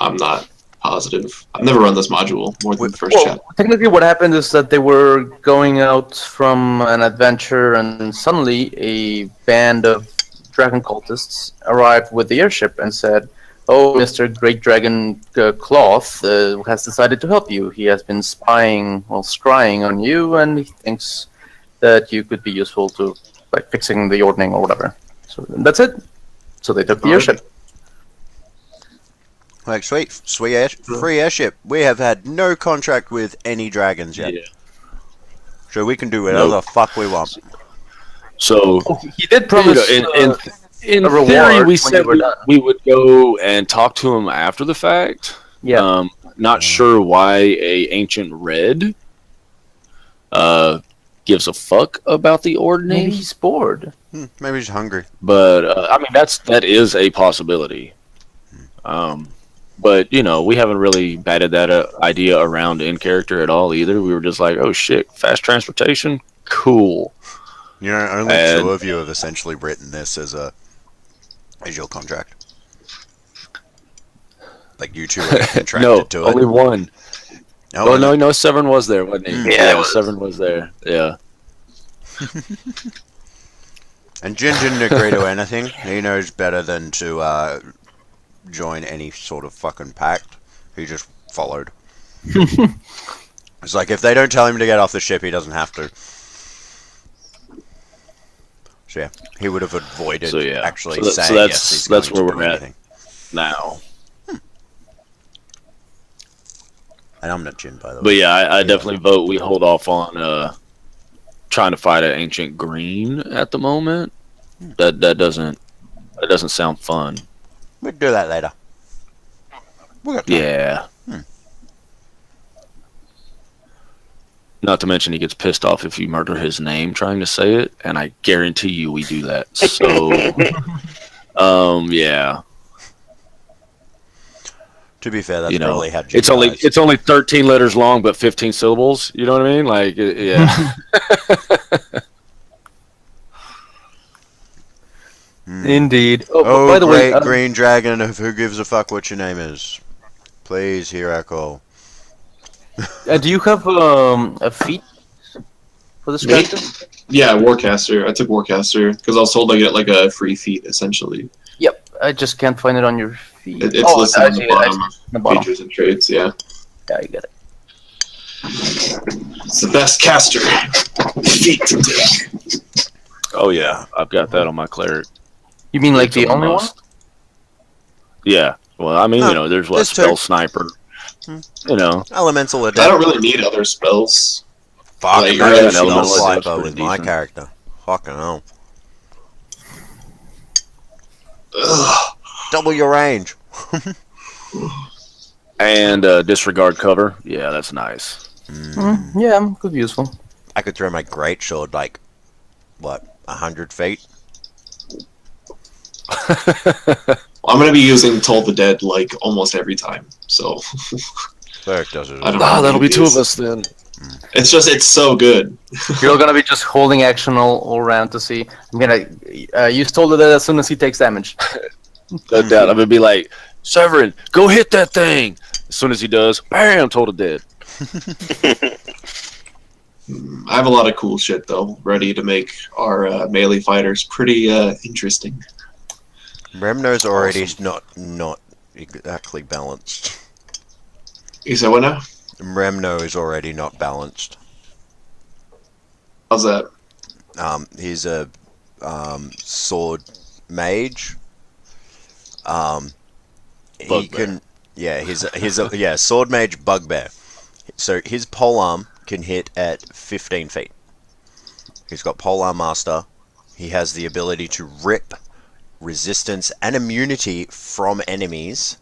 I'm not positive. I've never run this module more than the first Well, chapter. technically, what happened is that they were going out from an adventure, and suddenly a band of dragon cultists arrived with the airship and said, "Oh, Mr. Great Dragon Cloth has decided to help you. He has been scrying on you, and he thinks that you could be useful to like fixing the ordning or whatever." So that's it. So they took the airship. Like, sweet, free airship. We have had no contract with any dragons yet. Yeah. So we can do whatever the fuck we want. So, He did promise in a reward theory, we when said you were done. we would go and talk to him after the fact. Yeah. Not sure why a ancient red gives a fuck about the ordning. Maybe he's bored. Maybe he's hungry. But I mean, that is a possibility. But you know, we haven't really batted that idea around in character at all either. We were just like, oh shit, fast transportation, cool. You know, only two of you have essentially written this as your contract. Like you two are contracted to it. Only one. Oh, no, Severn was there, wasn't he? Yeah, Severn was there. Yeah. And Jin didn't agree to anything. He knows better than to join any sort of fucking pact. He just followed. It's like, if they don't tell him to get off the ship, he doesn't have to. So yeah, he would have avoided actually saying yes. He's that's going where to we're do at anything. now. And I'm not Jin, by the way. But yeah, I definitely vote we hold off on trying to fight an ancient green at the moment. That doesn't sound fun. We'll do that later. Yeah. Not to mention he gets pissed off if you murder his name trying to say it, and I guarantee you we do that. So, yeah. To be fair, that's probably how Jin it's only 13 letters long, but 15 syllables. You know what I mean? Like, yeah. Indeed. Oh, by the way, green dragon of who gives a fuck what your name is. Please hear our call. do you have a feat for this character? Yeah, Warcaster. I took Warcaster because I was told I get like a free feat essentially. Yep. I just can't find it on your feed. It's listed I on see the it, I see bottom it, the of bottom. features and traits. Yeah, Yeah, you get it. it's the best caster feat to take. Oh yeah, I've got that on my cleric. You mean like It's the a only one? must. Yeah. Well, I mean, there's there's two. spell sniper. You know. Elemental I adept. don't really need other spells. Fuck, Like, I I got got an an elemental elemental sniper adept, with pretty my decent. character. Fucking hell. Ugh. Double your range. And disregard cover. Yeah, that's nice. Yeah, could be useful. I could throw my great sword like, what, 100 feet? I'm gonna be using Toll the Dead like almost every time. So Cleric does it. I don't know. how that'll many be two it is. of us then. It's so good. You're gonna be just holding action all around to see. I'm gonna use Toll the Dead as soon as he takes damage. No doubt. I'm gonna be like, Severin, go hit that thing. As soon as he does, bam, total dead. I have a lot of cool shit though, ready to make our melee fighters pretty interesting. Remno's already not exactly balanced. You said what now? Remno is already not balanced. How's that? He's a sword mage. He Bugbear. can, yeah, he's a sword mage bugbear. So his polearm can hit at 15 feet. He's got polearm master. He has the ability to rip resistance and immunity from enemies.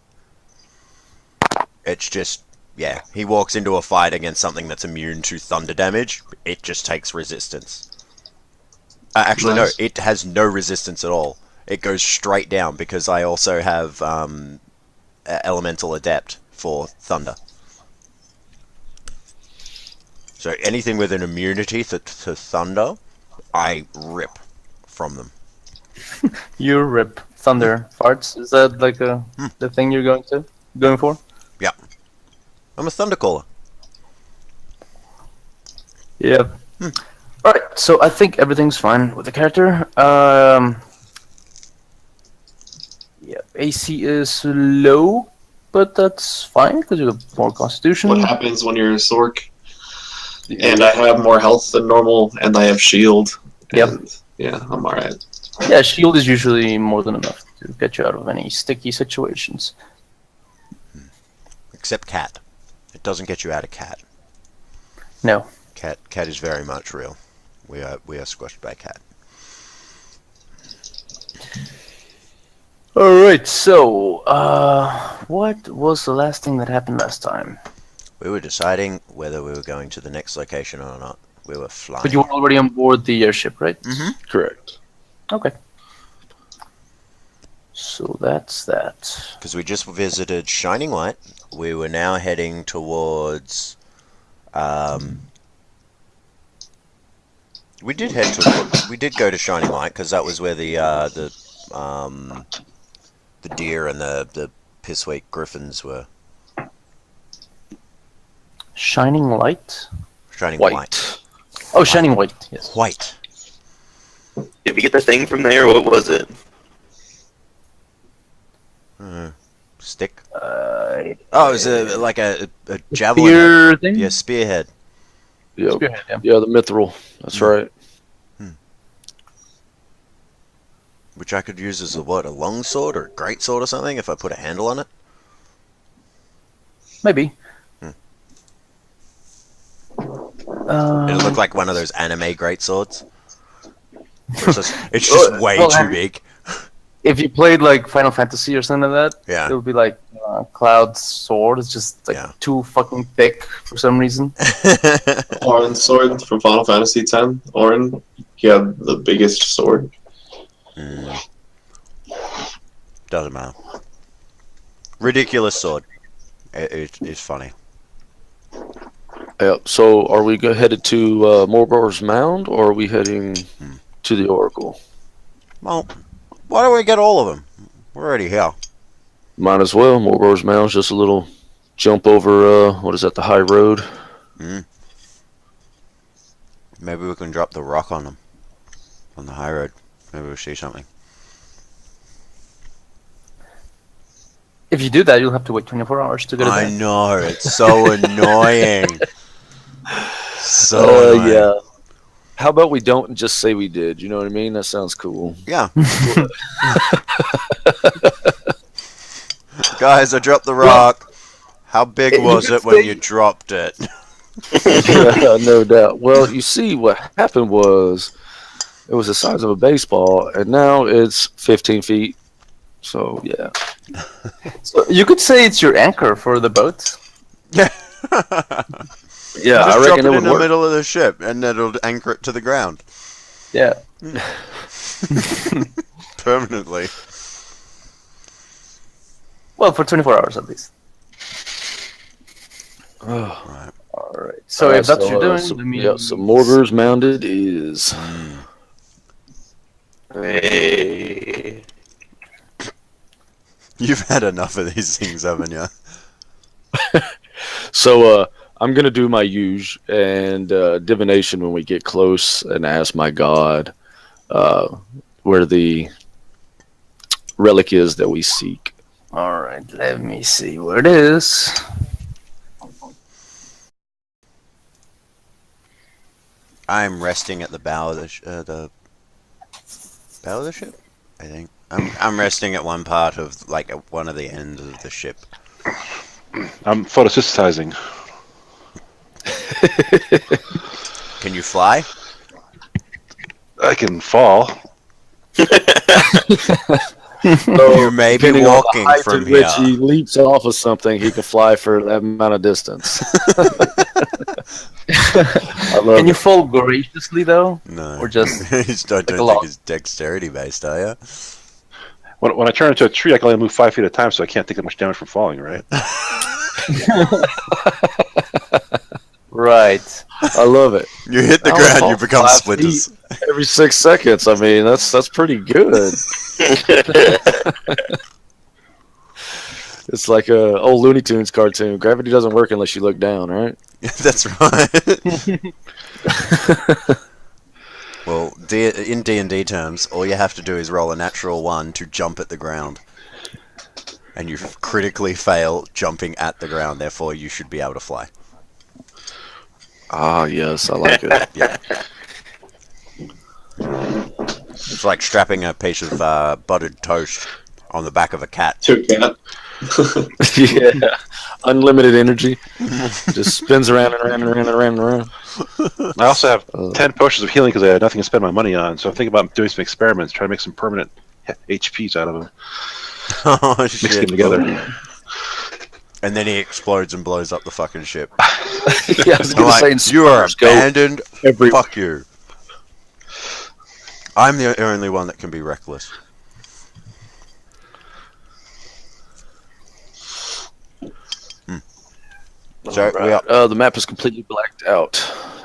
It's just, yeah, he walks into a fight against something that's immune to thunder damage. It just takes resistance. Actually, Nice. no, it has no resistance at all. It goes straight down because I also have Elemental Adept for Thunder. So anything with an immunity to Thunder, I rip from them. You rip thunder farts. Is that like the thing you're going to? going for? I'm a Thundercaller. Yeah. Alright, so I think everything's fine with the character. Yeah, AC is low, but that's fine because you have more constitution. What happens when you're a Sork? And I have more health than normal, and I have shield. Yep. And, yeah, I'm alright. Yeah, shield is usually more than enough to get you out of any sticky situations. Except cat. It doesn't get you out of cat. No. Cat is very much real. We are squashed by cat. Alright, so, what was the last thing that happened last time? We were deciding whether we were going to the next location or not. We were flying. But you were already on board the airship, right? Mm-hmm. Correct. Okay. So that's that. Because we just visited Shining Light. We were now heading towards. We did go to Shining Light because that was where the deer and the pissweak griffins were. Shining light? Shining White. Light. Oh, shining white, yes. White. Did we get the thing from there? What was it? Stick. Uh, Oh, it was like a javelin. Spear thing? Yeah, spearhead. Yep. Spearhead, yeah. Yeah, the mithril. That's right. Which I could use as a long sword or a great sword or something if I put a handle on it. Maybe. It'll look like one of those anime great swords. It's just way well, too big. If you played like Final Fantasy or something like that, Yeah. it would be like Cloud's sword. It's just like too fucking thick for some reason. Orin's sword from Final Fantasy X. Orin, he had the biggest sword. Doesn't matter. Ridiculous sword. It's funny. Yep. So, are we headed to Morgor's Mound, or are we heading to the Oracle? Well, why don't we get all of them? We're already here. Might as well. Morgor's Mound's just a little jump over. What is that? The high road. Maybe we can drop the rock on them on the high road. Maybe we'll see something. If you do that, you'll have to wait 24 hours to get it I back. know, it's so annoying. So annoying. Yeah. How about we don't just say we did? You know what I mean? That sounds cool. Yeah. Guys, I dropped the rock. How big was it when you dropped it? Yeah, no doubt. Well, you see, what happened was it was the size of a baseball, and now it's 15 feet. So, yeah. So you could say it's your anchor for the boat. Yeah, Just I drop reckon it it in would the work. middle of the ship, and it'll anchor it to the ground Yeah. permanently. Well, for 24 hours at least. Right. Alright. So if that's what you're doing, so, let me... yeah, so Morgor's Mound it is. Hey. You've had enough of these things, haven't you? So, I'm going to do my usual and divination when we get close and ask my god where the relic is that we seek. Alright, let me see where it is. I'm resting at the bow of the bow of the ship. I think I'm resting at one part of like at one of the ends of the ship. I'm photosynthesizing. Can you fly? I can fall. You may be Depending on the walking height from at which here. he leaps off of something, he can fly for that amount of distance. I love Can you it. fall graciously though? No. Or just I like a don't log? think it's dexterity based, are you? When I turn into a tree, I can only move 5 feet at a time, so I can't take that much damage from falling, right? Right. I love it. You hit the I ground, will you fall become 5 splinters. Every 6 seconds. I mean, that's pretty good. It's like a old Looney Tunes cartoon. Gravity doesn't work unless you look down, right? That's right. Well, in D&D terms, all you have to do is roll a natural 1 to jump at the ground. And you critically fail jumping at the ground, therefore you should be able to fly. Ah, yes, I like it. Yeah. It's like strapping a piece of buttered toast on the back of a cat. To a cat. Yeah, unlimited energy. Just spins around and around and around and around and around. I also have 10 potions of healing because I had nothing to spend my money on. So I'm thinking about doing some experiments, trying to make some permanent HPs out of them. Oh, Mix them shit. together. And then he explodes and blows up the fucking ship. Yeah, I was I'm gonna like, say, you are go abandoned. every. Fuck you. I'm the only one that can be reckless. So we are, The map is completely blacked out.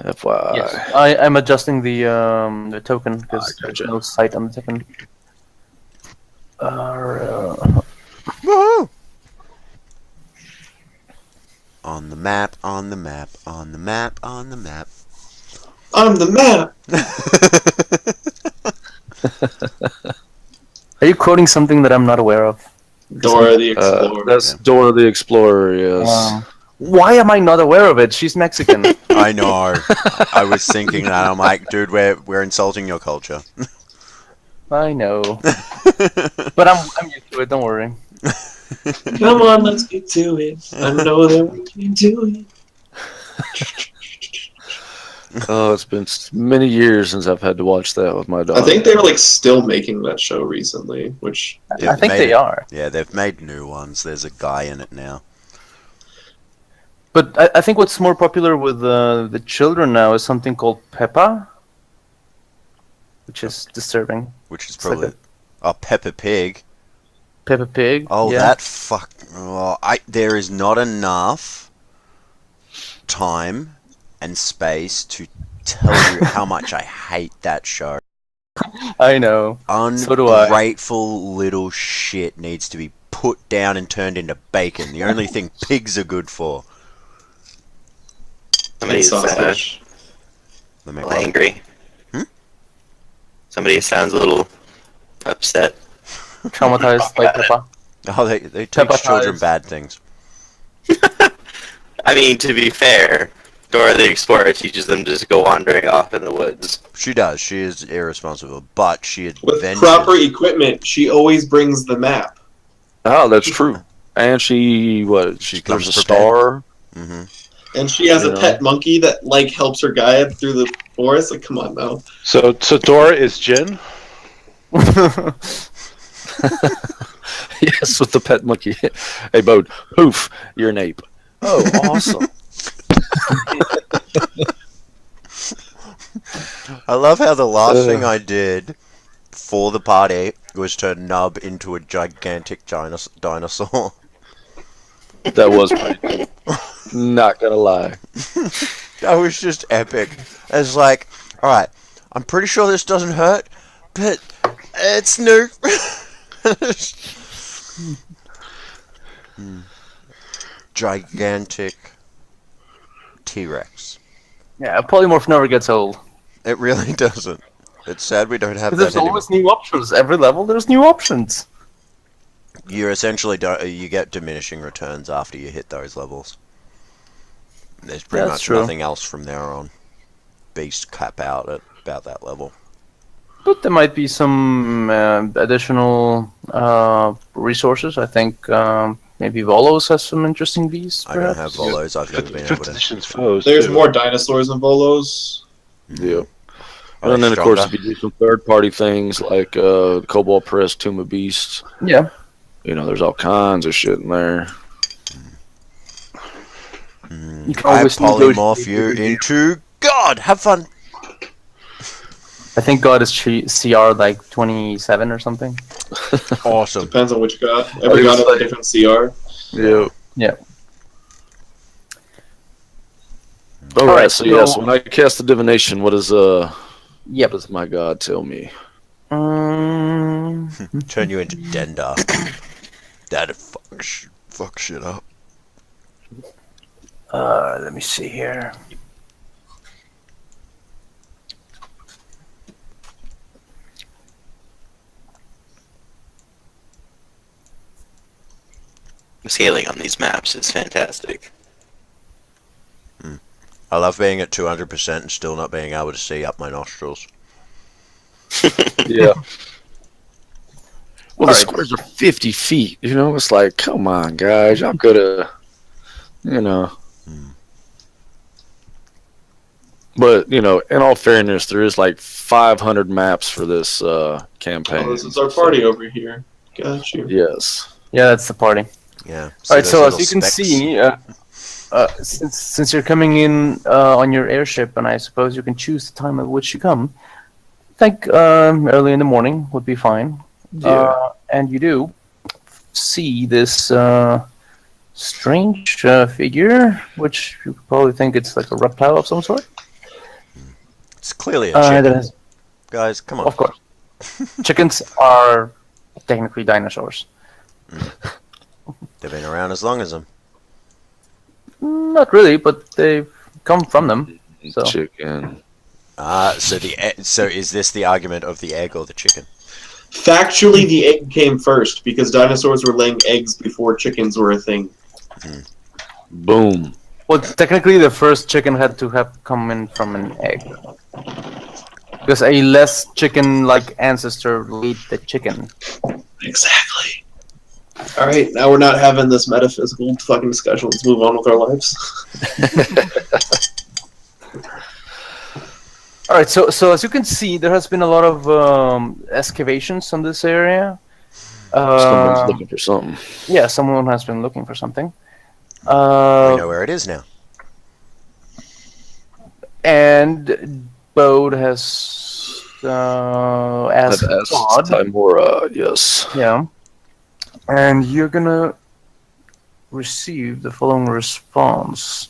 FYI. Yes, I'm adjusting the token because gotcha. there's no sight on the token. Woohoo! On the map, on the map, on the map, on the map. On the map. Are you quoting something that I'm not aware of? Dora the Explorer. That's Dora the Explorer, yes. Why am I not aware of it? She's Mexican. I know. I was thinking that. I'm like, dude, we're insulting your culture. I know, but I'm used to it. Don't worry. Come on, let's get to it. I know that we can do it. Oh, it's been many years since I've had to watch that with my daughter. I think they were like still making that show recently, which I think they are. Yeah, they've made new ones. There's a guy in it now. But I think what's more popular with the children now is something called Peppa, which is disturbing. Which is It's like probably... Oh, Peppa Pig. Peppa Pig. Oh, yeah. that fuck... Oh, there is not enough time and space to tell you how much I hate that show. I know. So do I. Ungrateful little shit needs to be put down and turned into bacon. The only thing pigs are good for. Somebody is sausage. Let a me- little angry. Hmm? Somebody sounds a little upset. Traumatized by Peppa. Oh, they teach Peppa children pies. bad things. I mean, to be fair, Dora the Explorer teaches them to just go wandering off in the woods. She does. She is irresponsible, but she with adventures. proper equipment, she always brings the map. Oh, that's true. And she, She there's comes a star. Hmm And she has You a know. pet monkey that like helps her guide through the forest. Like, come on now. So Dora is Jin. Yes, with the pet monkey. Hey, Bode, poof, you're an ape. Oh, awesome. I love how the last thing I did for the party was turn Nub into a gigantic dinosaur. That was pretty cool. Not gonna lie. That was just epic. It's like, alright, I'm pretty sure this doesn't hurt, but it's new. Gigantic T-Rex. Yeah, polymorph never gets old. It really doesn't. It's sad we don't have that There's anymore. always new options. Every level, there's new options. You essentially you get diminishing returns after you hit those levels. There's pretty That's much true. nothing else from there on. Beasts cap out at about that level. But there might be some additional resources. I think maybe Volos has some interesting beasts. I don't Perhaps. have Volos. I've never been able Fifth to. edition's foes. There's too. more dinosaurs in Volos. Yeah. Are And they then, of course, stronger? if you do some third-party things like Cobalt Press, Tomb of Beasts, Yeah. you know, there's all kinds of shit in there. You can I always polymorph negotiate you with your- into God. Have fun. I think God is CR like 27 or something. Awesome. Depends on which god. Every god has a different CR. Yeah. Yeah. All All right. right, So so- yes, when I cast the divination, what Yep. does my god tell me? Turn you into Dendar. That fucks Fuck shit up. Let me see here. Scaling on these maps is fantastic. I love being at 200% and still not being able to see up my nostrils. Yeah. Well, the Alright. squares are 50 feet. You know, it's like, come on, guys. Y'all could have, you know. But, you know, in all fairness, there is like 500 maps for this campaign. Oh, this is our party over here. Got you. Yes. Yeah, that's the party. Yeah. All right, those so as little you can specks. see, since you're coming in on your airship, and I suppose you can choose the time at which you come. I think early in the morning would be fine. Yeah. And you do see this strange figure, which you probably think it's like a reptile of some sort. It's clearly a That chicken. has, Guys, come on. of course, chickens are technically dinosaurs. They've been around as long as them. Not really, but they've come from them. So Chicken. So is this the argument of the egg or the chicken? Factually, the egg came first because dinosaurs were laying eggs before chickens were a thing. Boom. well, technically, the first chicken had to have come in from an egg. Because a less chicken-like ancestor laid the chicken. Exactly. All right, now we're not having this metaphysical fucking discussion. Let's move on with our lives. All right, so as you can see, there has been a lot of excavations in this area. Someone's looking for something. Yeah, someone has been looking for something. We know where it is now. And Bode has asked I've asked God. Timora, yes. Yeah. And you're gonna receive the following response.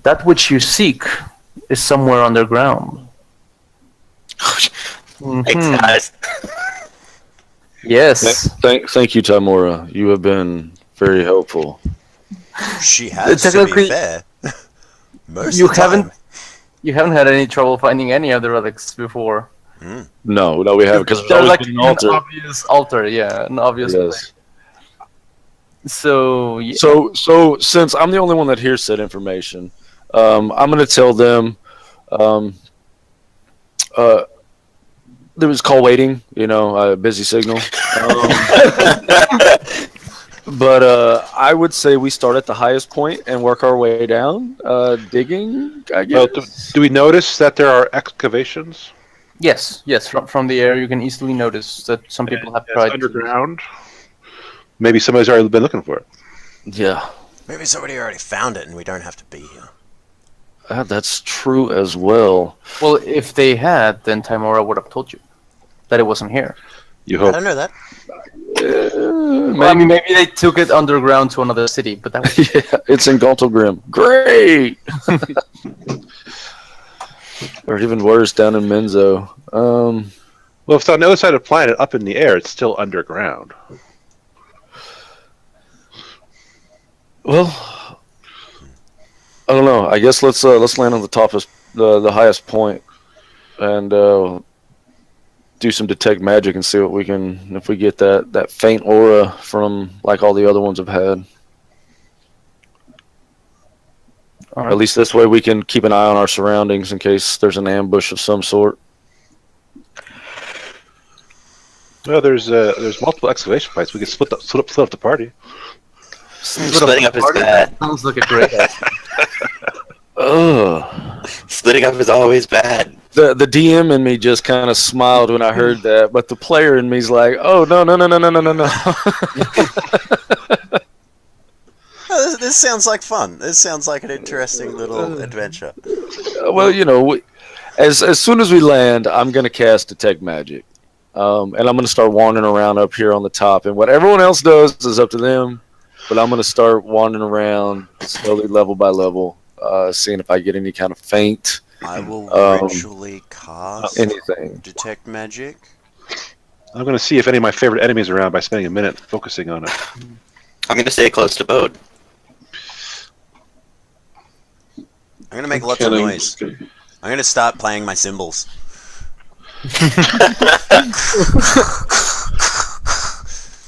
That which you seek is somewhere underground. Thanks, Mhm. guys. Yes. Thank you, Timora. You have been very helpful. She has, to be Technically, fair. Most you of the time. You haven't had any trouble finding any of the relics before. No, we haven't, because there's They're always like been an an altar. obvious altar, yeah, an obvious Yes. So, yeah. So since I'm the only one that hears said information, I'm going to tell them there was call waiting, busy signal. But I would say we start at the highest point and work our way down, digging, I guess. Well, do we notice that there are excavations? Yes, from the air you can easily notice that some people have It's tried underground. Maybe somebody's already been looking for it. Yeah, Maybe somebody already found it and we don't have to be here. that's true as well. Well, if they had, then Timora would have told you that it wasn't here. You I hope. don't know that. Well, I mean, maybe they took it underground to another city, but that was Yeah, it's in Galtogrim. Great! Or even worse, down in Menzo. Well, if it's on the other side of the planet, up in the air, it's still underground. Well, I don't know. I guess let's land on the top of the highest point, and do some detect magic and see what we can, if we get that faint aura from like all the other ones have had. all right. At least this way we can keep an eye on our surroundings in case there's an ambush of some sort. Well, there's multiple excavation sites. We can split up the party. Splitting up is bad. Sounds like a great idea. Ugh. Splitting up is always bad. The DM in me just kind of smiled when I heard that, but the player in me's like, "Oh no!" Oh, this sounds like fun. This sounds like an interesting little adventure. Well, as soon as we land, I'm gonna cast detect magic, and I'm gonna start wandering around up here on the top. And what everyone else does is up to them, but I'm gonna start wandering around slowly, level by level, seeing if I get any kind of feint, I will ritually cast anything. detect magic. I'm going to see if any of my favorite enemies are around by spending a minute focusing on it. I'm gonna stay close to Bode. I'm gonna make lots of noise. I'm gonna start playing my cymbals.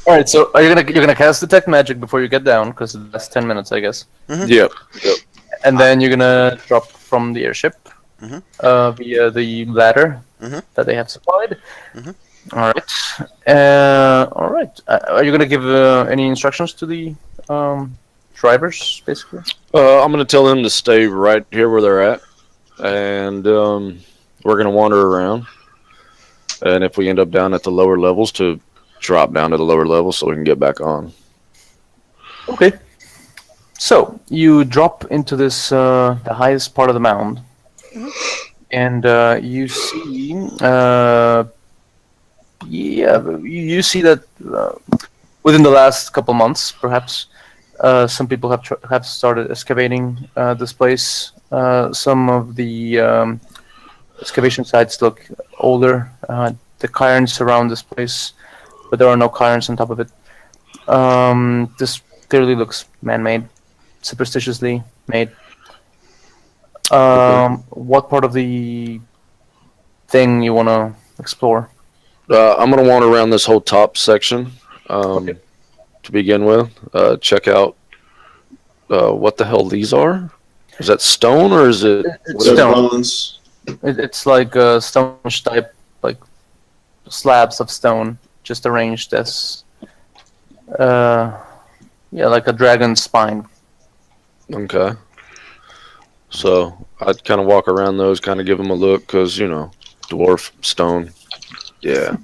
All right. So are you're gonna cast detect magic before you get down because that's 10 minutes, I guess. Yep. And then you're gonna drop from the airship Mhm. via the ladder Mhm. that they have supplied. Mhm. All right. All right. Are you gonna give any instructions to the drivers, basically? I'm going to tell them to stay right here where they're at, and we're going to wander around. And if we end up down at the lower levels, to drop down to the lower levels so we can get back on. Okay. So you drop into this the highest part of the mound, and you see, you see that within the last couple months, perhaps, some people have started excavating this place. Some of the excavation sites look older. The cairns surround this place, but there are no cairns on top of it. This clearly looks man-made, superstitiously made. What part of the thing you want to explore? I'm going to wander around this whole top section Okay. to begin with. Check out what the hell these are. Is that stone or is it? It's They're stone. bones. It's like stone type, like slabs of stone, just arranged as, like a dragon's spine. Okay. So I'd kind of walk around those, kind of give them a look, because, dwarf, stone. Yeah.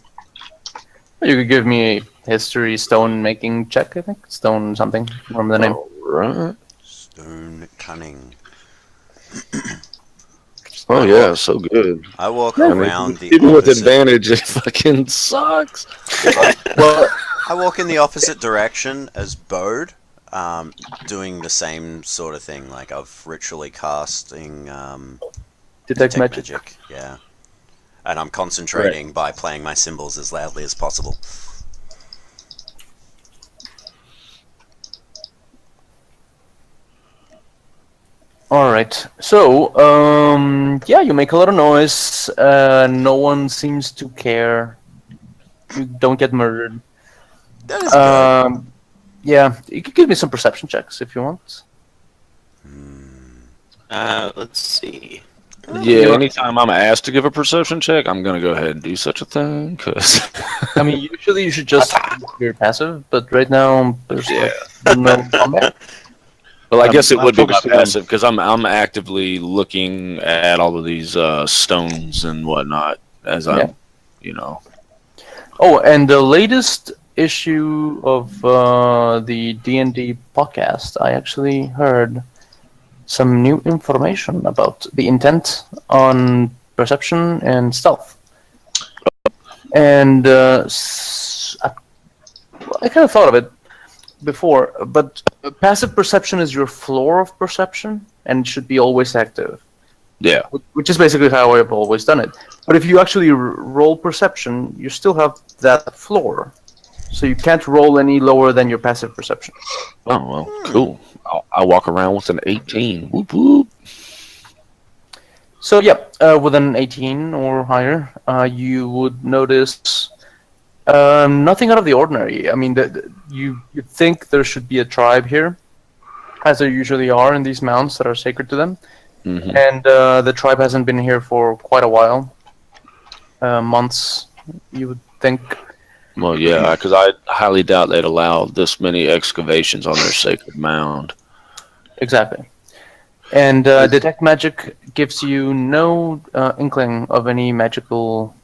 You could give me a history stone making check, I think. Stone something. Remember the name. All right. Stone cunning. Oh, yeah, so good. I walk Yeah, around the Even with opposite. advantage, it fucking sucks. Well, I walk in the opposite direction as Bode, doing the same sort of thing, like of ritually casting detect magic. Yeah. And I'm concentrating by playing my cymbals as loudly as possible. All right. So, you make a lot of noise. No one seems to care. You don't get murdered. That is good. Yeah, you could give me some perception checks if you want. Let's see. Yeah, anytime I'm asked to give a perception check, I'm going to go ahead and do such a thing, because... I mean, usually you should just use your passive, but right now there's no combat. Well, I guess it I'm would be my focusing on- passive, because I'm actively looking at all of these stones and whatnot as I'm, Oh, and the latest issue of the D&D podcast, I actually heard some new information about the intent on perception and stealth. And I kind of thought of it before, but passive perception is your floor of perception and should be always active. Yeah. Which is basically how I've always done it. But if you actually roll perception, you still have that floor. So you can't roll any lower than your passive perception. Oh, well, cool. I walk around with an 18. Whoop, whoop. So with an 18 or higher, you would notice nothing out of the ordinary. I mean, you'd think there should be a tribe here, as there usually are in these mounds that are sacred to them. Mhm. And the tribe hasn't been here for quite a while. Months, you would think. Well, yeah, because I highly doubt they'd allow this many excavations on their sacred mound. Exactly. And detect magic gives you no inkling of any magical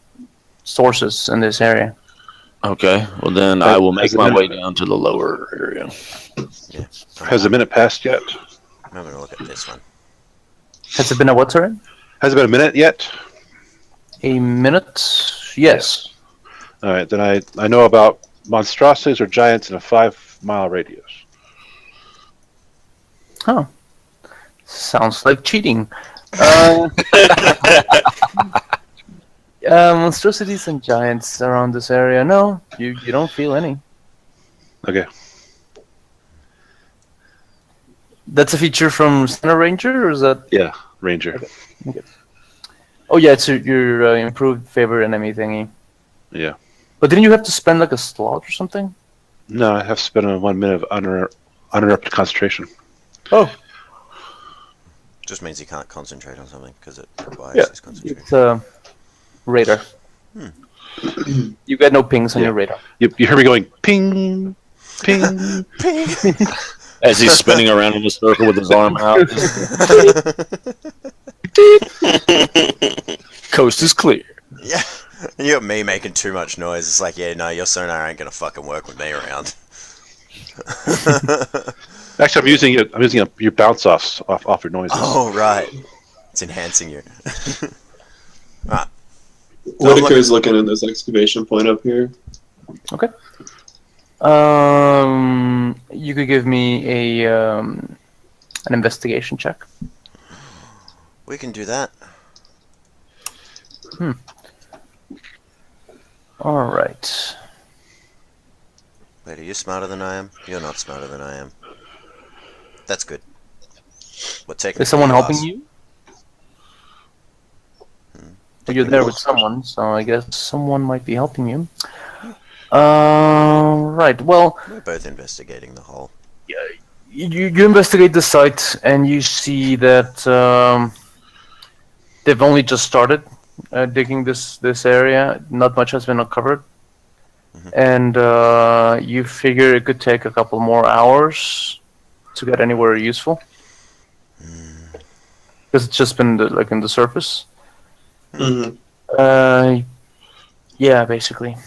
sources in this area. Okay, well then I will make my way down to the lower area. Yeah. Has a minute passed yet? I'm going to look at this one. Has it been a what, sorry? Has it been a minute yet? A minute? Yes. All right, then I know about monstrosities or giants in a 5-mile radius. Huh. Sounds like cheating. Monstrosities and giants around this area. No, you don't feel any. Okay. That's a feature from Center Ranger, or is that? Yeah, Ranger. Oh yeah, it's your improved favorite enemy thingy. Yeah. But didn't you have to spend like a slot or something? No, I have to spend 1 minute of uninterrupted concentration. Oh, Just means you can't concentrate on something because it requires Yeah. this concentration. it's radar. You get no pings on Yeah. your radar. You hear me going ping, ping. As he's spinning around in a circle with his arm out. Coast is clear. Yeah. And you got me making too much noise. It's like, yeah, no, your sonar ain't gonna fucking work with me around. Actually, I'm using it. I'm using your bounce offs off your noises. Oh, right. It's enhancing you. Right. Whitaker's looking at this excavation point up here. Okay. You could give me an investigation check. We can do that. All right. Wait, are you smarter than I am? You're not smarter than I am. That's good. We're taking. Is someone helping you? Well, you're there with someone, so I guess someone might be helping you. Right. Well, We're both investigating the hole. you investigate the site and you see that they've only just started digging this area. Not much has been uncovered, and you figure it could take a couple more hours to get anywhere useful because it's just been like in the surface. Mm-hmm. Yeah, basically.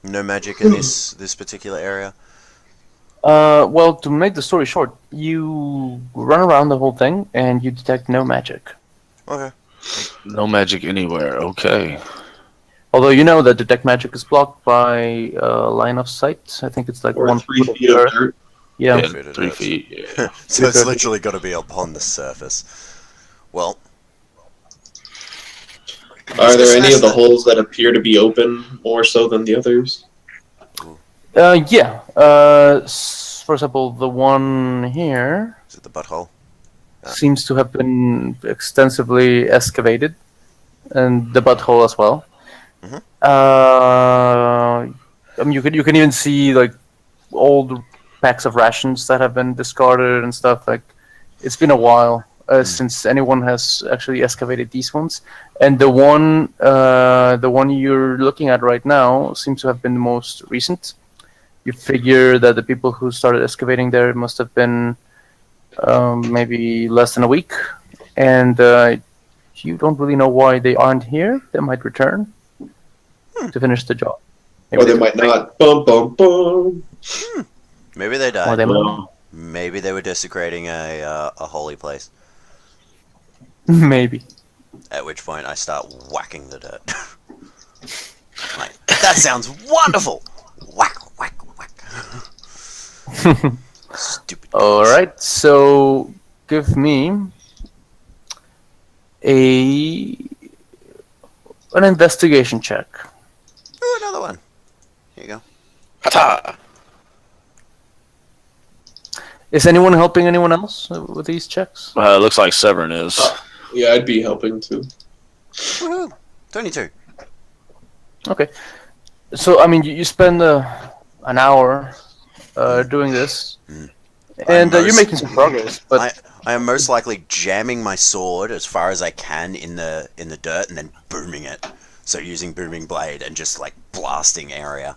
No magic in this particular area. Well, to make the story short, you run around the whole thing and you detect no magic. Okay. No magic anywhere. Okay. Although you know that detect magic is blocked by line of sight. I think it's like Or 1 3 foot feet of earth. dirt. Yeah. Yeah, Foot of 3 dirt. feet. Yeah. So it's literally got to be upon the surface. Well, Are there any of the holes that appear to be open more so than the others? Yeah. For example, the one here is it the butthole? seems to have been extensively excavated, and the butthole as well. Mhm. I mean, you can even see like old packs of rations that have been discarded and stuff. Like, it's been a while since anyone has actually excavated these ones, and the one you're looking at right now seems to have been the most recent. You figure that the people who started excavating there must have been maybe less than a week, and you don't really know why they aren't here. They might return to finish the job. Or they might not. Bum, bum, bum. Maybe they Or died. they might. No. Maybe they were desecrating a holy place. Maybe. At which point I start whacking the dirt. Like, that sounds wonderful! Whack, whack, whack. Stupid. All goats. right. So give me an investigation check. Ooh, another one. Here you go. Ta-ta! Is anyone helping anyone else with these checks? It looks like Severn is. Yeah, I'd be helping too. Woohoo! 22. Okay. So I mean, you spend an hour doing this, and you're making some progress. But I am most likely jamming my sword as far as I can in the dirt and then booming it. So using booming blade and just like blasting area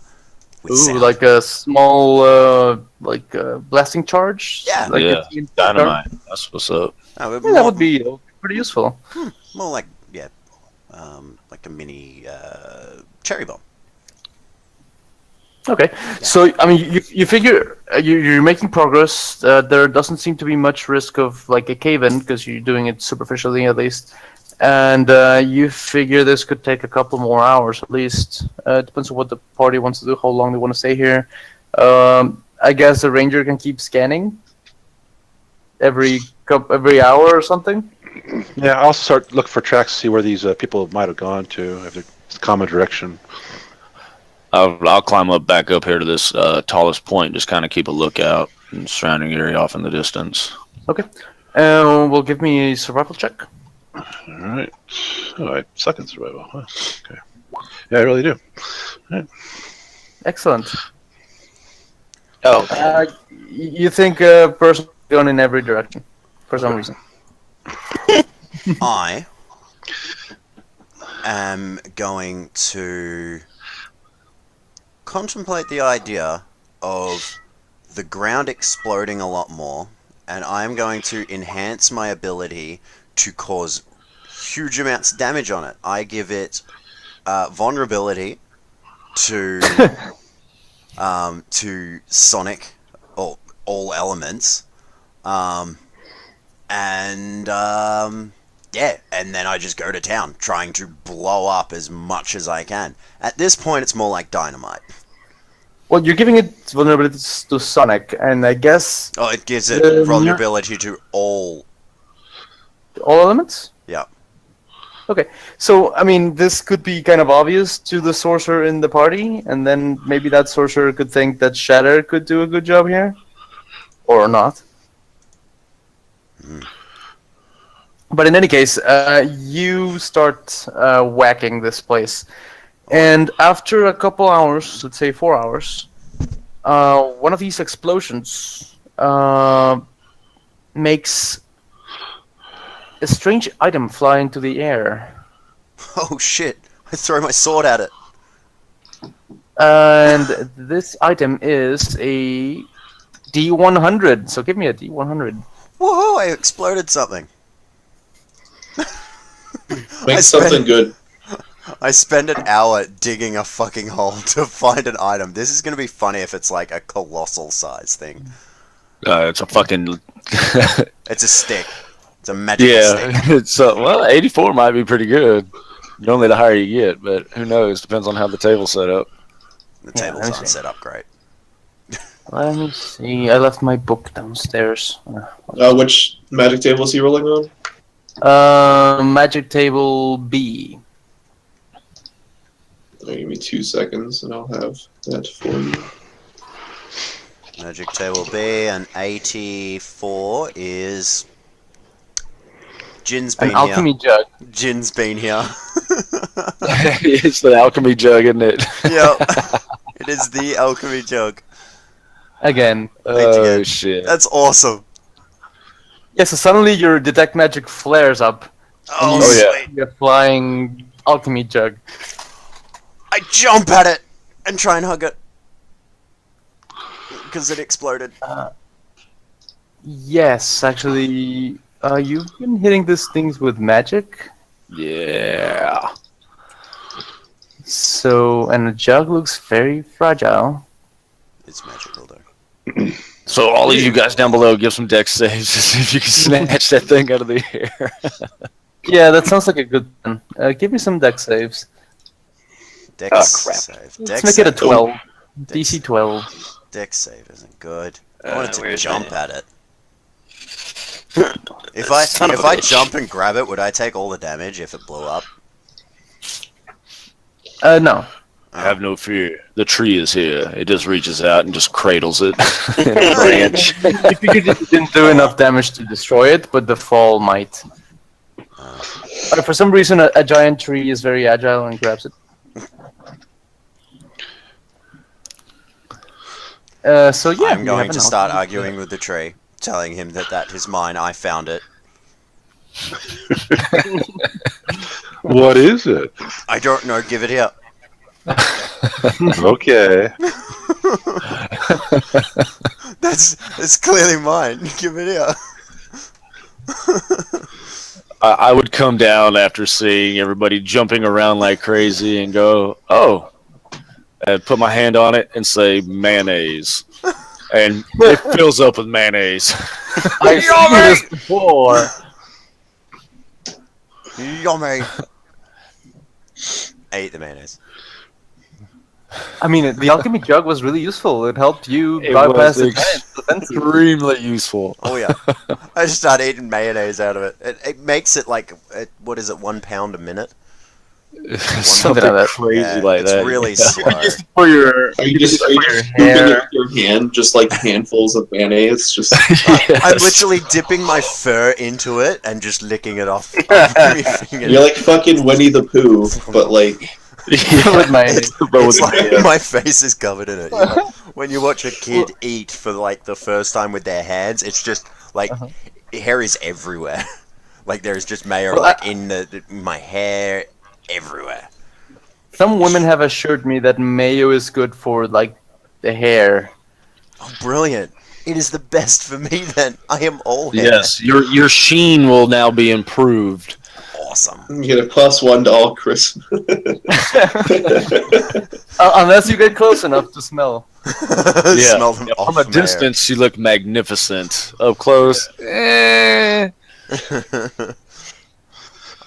with sound. like a small blasting charge. Yeah. Like Yeah. a TNT Dynamite. That's what's up. Oh, charge? Yeah, that would be pretty useful. more like like a mini cherry bomb. Okay, so I mean, you figure you're making progress. There doesn't seem to be much risk of like a cave-in because you're doing it superficially at least, and you figure this could take a couple more hours at least. Depends on what the party wants to do, how long they want to stay here. I guess the ranger can keep scanning every hour or something. Yeah, I'll also start looking for tracks to see where these people might have gone to, if it's a common direction. I'll climb up back up here to this tallest point, just kind of keep a lookout and surrounding area off in the distance. Okay. Well, give me a survival check. All right. Oh, I suck at survival. Huh. Okay. Yeah, I really do. Excellent. Oh, You think a person going in every direction for some reason. I am going to contemplate the idea of the ground exploding a lot more, and I'm going to enhance my ability to cause huge amounts of damage on it. I give it vulnerability to sonic or all elements, yeah, and then I just go to town, trying to blow up as much as I can. At this point, it's more like dynamite. Well, you're giving it vulnerability to Sonic, and I guess Oh, it gives it vulnerability to all. all elements? Yeah. Okay, so, I mean, this could be kind of obvious to the sorcerer in the party, and then maybe that sorcerer could think that Shatter could do a good job here? Or not. But in any case, you start whacking this place. And after a couple hours, let's say 4 hours, one of these explosions makes a strange item fly into the air. Oh shit! I throw my sword at it. And this item is a D100. So give me a D100. Woohoo! I exploded something. Make something good. I spend an hour digging a fucking hole to find an item. This is gonna be funny if it's like a colossal size thing. It's a fucking... It's a stick. It's a magical stick. yeah, it's well, 84 might be pretty good. Normally the higher you get, but who knows? Depends on how the table's set up. The Yeah, tables let me aren't see. set up great. Let me see. I left my book downstairs. Which magic table is he rolling on? Magic table B. Give me 2 seconds and I'll have that for you. Magic table B, and 84 is... Jin's An been alchemy here. jug. Jin's been here. It's the alchemy jug, isn't it? Yep. It is the alchemy jug. Again. Oh, shit. That's awesome. Yeah, so suddenly your detect magic flares up. Oh, Oh, yeah. sweet. You're flying alchemy jug. I jump at it and try and hug it. Because it exploded. Yes, actually, you've been hitting these things with magic. Yeah. So, and the jug looks very fragile. It's magical though. So all of you guys down below, give some dex saves to see if you can snatch that thing out of the air. Yeah, that sounds like a good one. Give me some dex saves. Dex Oh, crap. save. Let's Dex make it a save. 12. Dex DC 12. Dex save isn't good. I wanted to weird jump thing. at it. If I Son of a bitch. jump and grab it, would I take all the damage if it blew up? No. Have no fear. The tree is here. It just reaches out and just cradles it in a branch. You figured it didn't do enough damage to destroy it, but the fall might. For some reason, a giant tree is very agile and grabs it. So yeah, I'm you going have to an start alchemy arguing with the tree, telling him that is mine. I found it. What is it? I don't know. Give it here. Okay. That's clearly mine. Give it here. I would come down after seeing everybody jumping around like crazy and go, "Oh," and put my hand on it and say mayonnaise, and it fills up with mayonnaise. I've seen this before. Yummy. I ate the mayonnaise. I mean, the alchemy jug was really useful. It helped you It bypass was the giant defenses. Extremely useful. Oh yeah. I just started eating mayonnaise out of it. It makes it like what is it? 1 pound a minute. Something like that. crazy Yeah, like it's that. really yeah. slow. For your Are you just your scooping hair. it with your hand, just like handfuls of mayonnaise? Just I'm Yes. literally dipping my fur into it and just licking it off my fingers. you're like fucking Winnie the Pooh, but like With my But It's with like the, my face is covered in it. You know? When you watch a kid eat for like the first time with their hands, it's just like Uh-huh. hair is everywhere. Like there's just mayo Well, like in my hair everywhere. some women have assured me that mayo is good for like the hair. Oh, brilliant! It is the best for me. Then I am all hair. yes, your sheen will now be improved. Awesome. you get a +1 to all Christmas. Unless you get close enough to smell. Smell them off From a mayo. distance, you look magnificent. Up close, I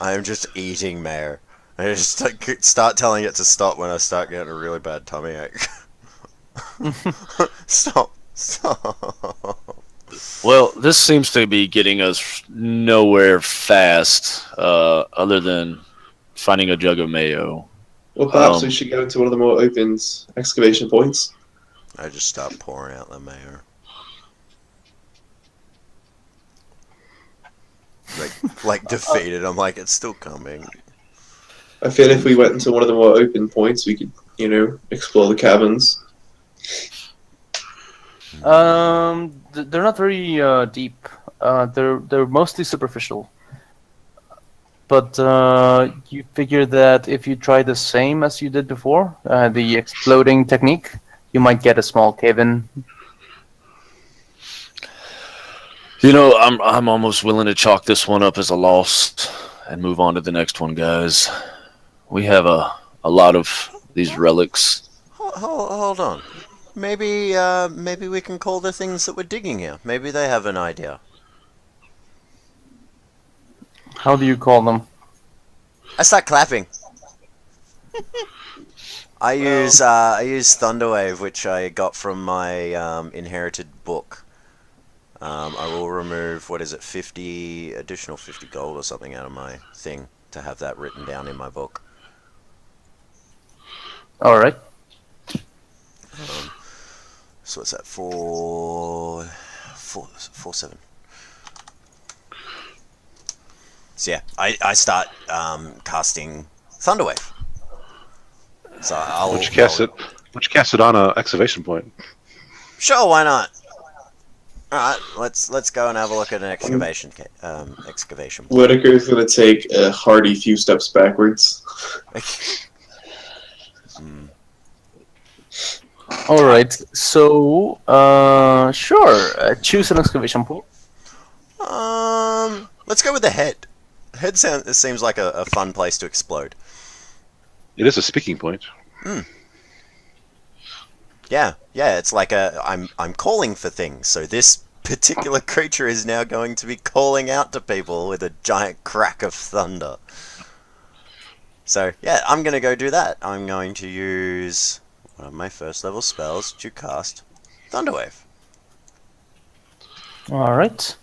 am just eating mayo. I just like, start telling it to stop when I start getting a really bad tummy ache. Stop. Well, this seems to be getting us nowhere fast, other than finding a jug of mayo. Well, perhaps Um, we should go to one of the more open excavation points. I just start pouring out the mayo. Like defeated. I'm like, it's still coming. I feel if we went into one of the more open points, we could, explore the caverns. They're not very deep. They're mostly superficial. But you figure that if you try the same as you did before, the exploding technique, you might get a small cave-in. You know, I'm almost willing to chalk this one up as a loss and move on to the next one, guys. We have a lot of these relics. Hold on. Maybe we can call the things that we're digging here. Maybe they have an idea. How do you call them? I start clapping. I use Thunderwave, which I got from my inherited book. I will remove 50 additional 50 gold or something out of my thing to have that written down in my book. All right. So what's that? 4, 7. So yeah, I start casting Thunderwave. So I'll Would you cast it on a excavation point? Sure, why not? All right, let's go and have a look at an excavation. Whitaker's gonna take a hearty few steps backwards. All right. So, sure. Choose an excavation pool. Let's go with the head. Head seems like a fun place to explode. It is a speaking point. Yeah. It's like I'm calling for things. So this particular creature is now going to be calling out to people with a giant crack of thunder. So yeah, I'm gonna go do that. I'm going to use one of my first level spells to cast Thunderwave. All right.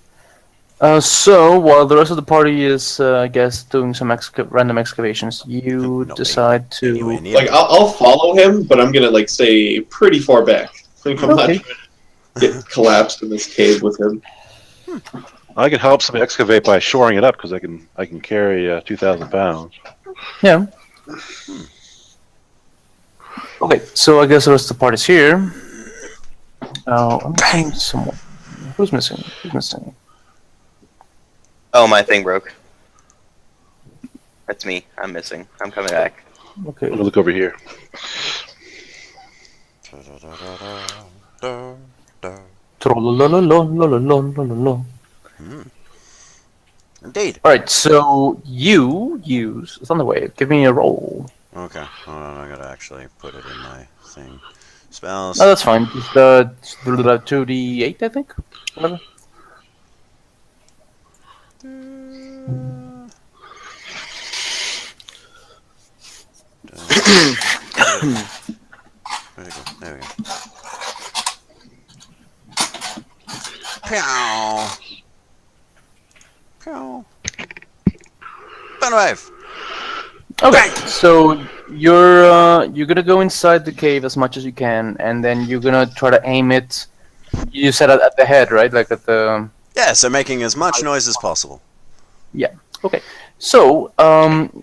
So while the rest of the party is, I guess, doing some random excavations, you Not decide to. Anywhere near Like, me. I'll follow him, but I'm gonna stay pretty far back. Like, I'm not Okay. trying to get collapsed in this cave with him. I can help somebody excavate by shoring it up because I can carry 2,000 pounds. Yeah. Okay, so I guess the rest of the party's here. I'm missing someone. Who's missing? Who's missing? Oh, my thing broke. That's me. I'm missing. I'm coming back. Okay. I'm gonna look over here. Trollololololololololol. Indeed. All right, so you use Thunderwave. Give me a roll. Okay, hold on. I gotta actually put it in my thing. Spells. No, that's fine. Just 2d8, I think. Whatever. There we go. Pew. Pew. Thunderwave. Okay, so you're gonna go inside the cave as much as you can, and then you're gonna try to aim it. You said at the head, right? Like at the. Yeah, so making as much noise as possible. Okay, so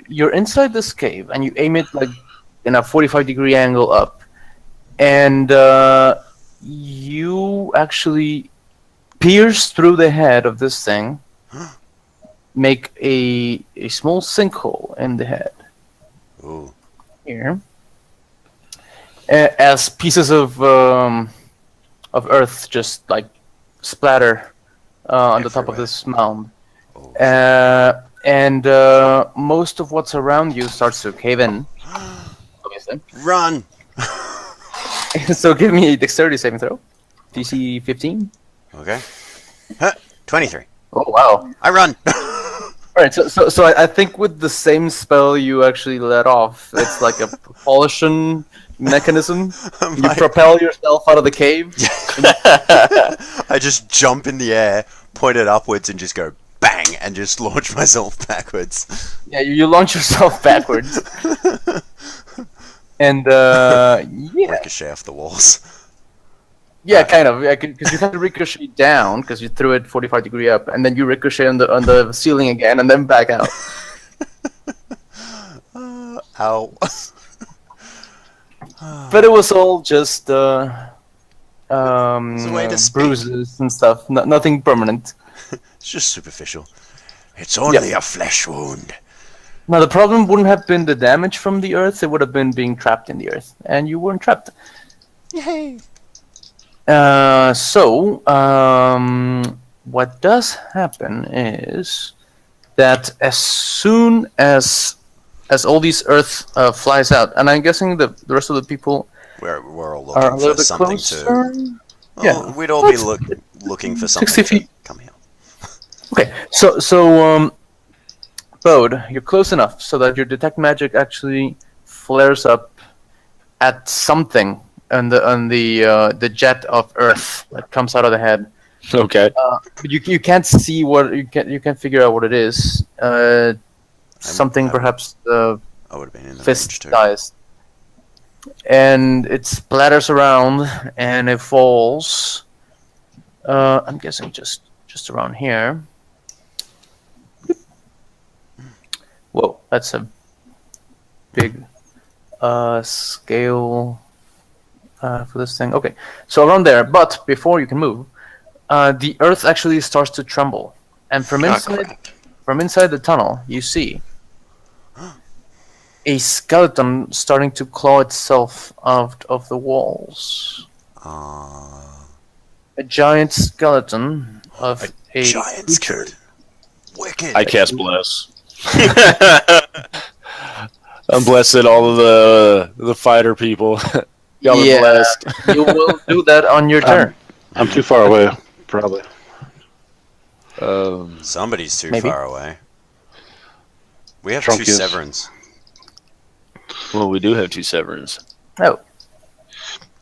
you're inside this cave, and you aim it like in a 45-degree angle up, and you actually pierce through the head of this thing, make a small sinkhole in the head. Ooh. Here, as pieces of earth just like splatter on the top of Everywhere. this mound, Oh. and most of what's around you starts to cave in. Obviously, Run! so give me a dexterity saving throw. DC 15. Okay. Huh, 23. Oh wow! I run! All right, so I think with the same spell you actually let off, it's like a propulsion mechanism. You My- propel yourself out of the cave. I just jump in the air, point it upwards, and just go bang, and just launch myself backwards. Yeah, you launch yourself backwards, and yeah, Ricochet off the walls. yeah, kind of, yeah, because you have to ricochet down because you threw it 45-degree up, and then you ricochet on the ceiling again, and then back out. Ow. But it was all just a way to speak. bruises and stuff, nothing permanent. It's just superficial. It's only a flesh wound. Now the problem wouldn't have been the damage from the earth; it would have been being trapped in the earth, and you weren't trapped. Yay! What does happen is that as soon as all these earth flies out, and I'm guessing the rest of the people We're all are a looking little for bit something closer. to. Well, Yeah. we'd all be Let's- looking for 60 something to feet. come here. Okay, so Bode, you're close enough so that your detect magic actually flares up at something on the jet of earth that comes out of the head. Okay. But you can't see what you can't figure out what it is. Something I'm- perhaps I would have been in the range fist too. size, and it splatters around and it falls. I'm guessing just around here. Whoa, that's a big scale for this thing. Okay, so around there, but before you can move, the earth actually starts to tremble, and from inside the tunnel, you see a skeleton starting to claw itself out of the walls. A giant skeleton of a Giant creature. skeleton. Wicked. I cast bless. I'm blessing all of the fighter people. Y'all are Yeah. blessed. You will do that on your turn. I'm too far away, probably. Somebody's too Maybe. far away. We have Trunk two is- Severins. Well, we do have two Severins. Oh,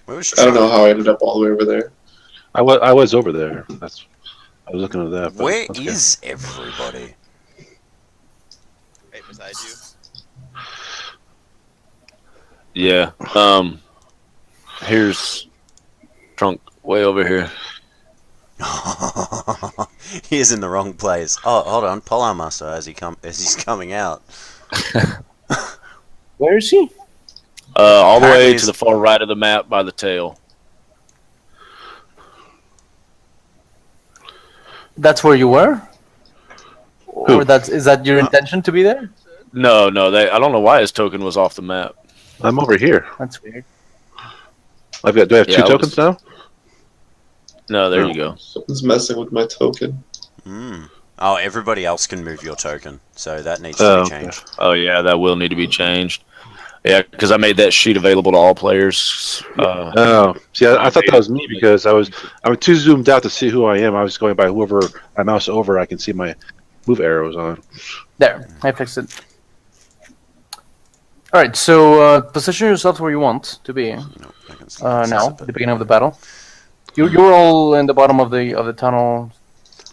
Where was I don't know Trunk? how I ended up all the way over there. I was over there. I was looking at that. but Where that's okay. is everybody? Right beside you. Yeah. Here's Trunk way over here. He is in the wrong place. Oh, hold on, Polar Master as he's coming out. where is he? All the Apparently way he's- to the far right of the map by the tail. That's where you were? Who? Or is that your intention to be there? No, I don't know why his token was off the map. I'm over here. That's weird. Do I have Yeah, two I tokens now? No, there No. you go. Someone's messing with my token. Oh, everybody else can move your token, so that needs to Oh, be okay. changed. Oh yeah, that will need to be changed. Yeah, because I made that sheet available to all players. Oh, see, I thought that was me because I was too zoomed out to see who I am. I was going by whoever I mouse over. I can see my move arrows on. There, I fixed it. Alright, so position yourself where you want to be No, I can see this now, a at bit. the beginning of the battle. You're all in the bottom of the tunnel.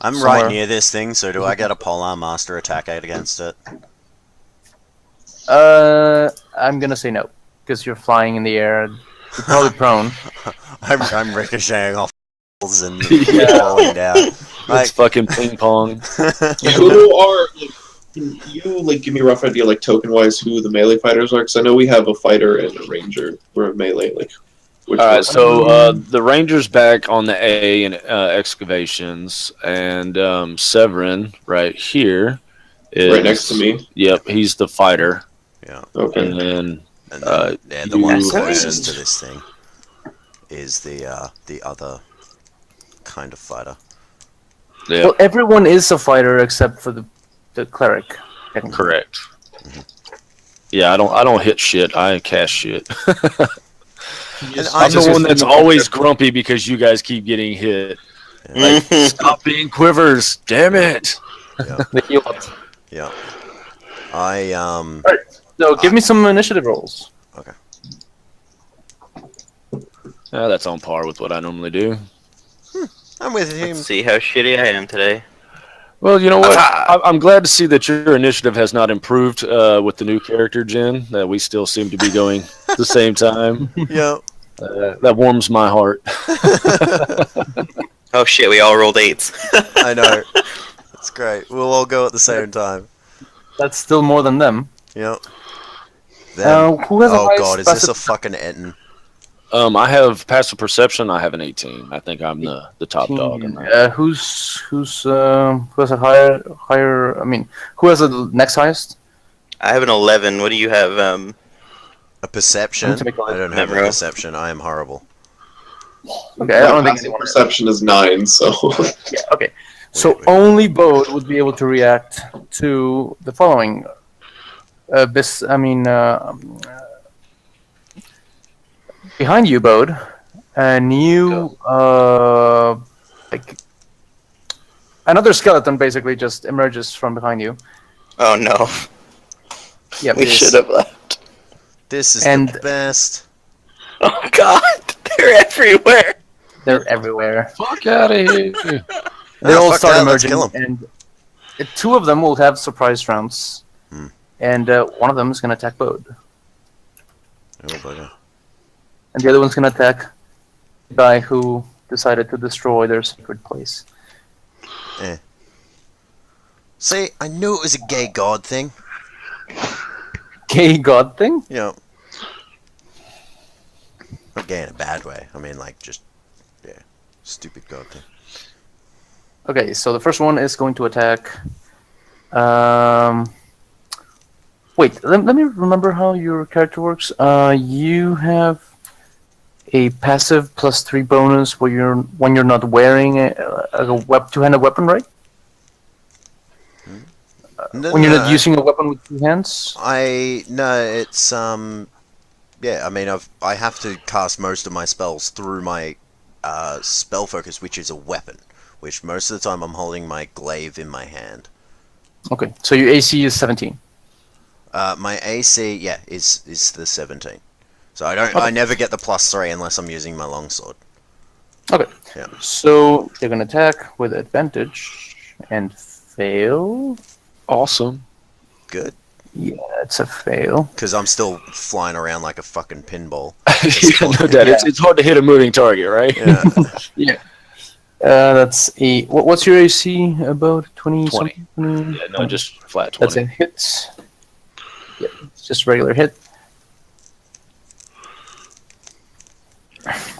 I'm somewhere. right near this thing, so do I get a Polar Master attack against it? I'm gonna say no because you're flying in the air. You're probably prone. I'm ricocheting off and Yeah. falling down. It's fucking ping pong. Who are like? Can you like give me a rough idea, like token wise, who the melee fighters are? Because I know we have a fighter and a ranger. We're a melee. Like, which All right, one? so the Ranger's back on the A in excavations, and Severin right here is Right next to me. Yep, he's the fighter, Yeah. Okay. and then And you the one and- closest to this thing is the other kind of fighter. yeah, Well, everyone is a fighter except for the cleric. technically. correct. Yeah, I don't hit shit. I cast shit. And I'm just- the one that's always grumpy because you guys keep getting hit. Like, stop being quivers, damn it! The heal-up. Yeah. I So give me some initiative rolls. That's on par with what I normally do. I'm with him. Let's see how shitty I am today. Well, you know what? I'm glad to see that your initiative has not improved with the new character, Jen. That we still seem to be going at the same time. Yeah. That warms my heart. Oh shit, we all rolled 8s. I know. It's great. We'll all go at the same time. That's still more than them. Yep. Them. Who has the Oh highest god, is this a passive- fucking Etten? I have passive perception. I have an 18. I think I'm the top dog in that. who has a higher? I mean, who has the next highest? I have an 11. What do you have? A perception? to make a I don't have a Memro. perception. I am horrible. Okay, I don't think Passive anyone. perception is 9. So Yeah, okay. So wait. only Bode would be able to react to the following. Behind you, Bode, a new like another skeleton basically just emerges from behind you. Oh no. Yep. We should have left. This is And- the best. Oh god, they're everywhere. They're everywhere. Fuck out of here! They all fuck start that, let's emerging, kill 'em. and two of them will have surprise rounds, and one of them is going to attack Bode, Oh, bugger. and the other one's going to attack the guy who decided to destroy their sacred place. See, I knew it was a gay god thing. Gay god thing? Yeah. Not gay in a bad way. I mean, like, just, yeah, stupid god thing. Okay, so the first one is going to attack. Wait, let me remember how your character works. You have a passive +3 bonus when you're not wearing a two-handed weapon, right? No, When you're no, not using a weapon with two hands. no, it's yeah. I mean, I have to cast most of my spells through my spell focus, which is a weapon. Which most of the time I'm holding my glaive in my hand. Okay, so your AC is 17. My AC, yeah, is the 17. So I don't. Okay. I never get the +3 unless I'm using my longsword. Okay. Yeah. So they're gonna attack with advantage and fail. Awesome. Good, Yeah, it's a fail. because I'm still flying around like a fucking pinball. Yeah, no doubt. It's hard to hit a moving target, right? Yeah. That's a. What's your AC? About 20? 20. something? Yeah, no, just flat 20. That's a hit. Yep, it's just a regular hit.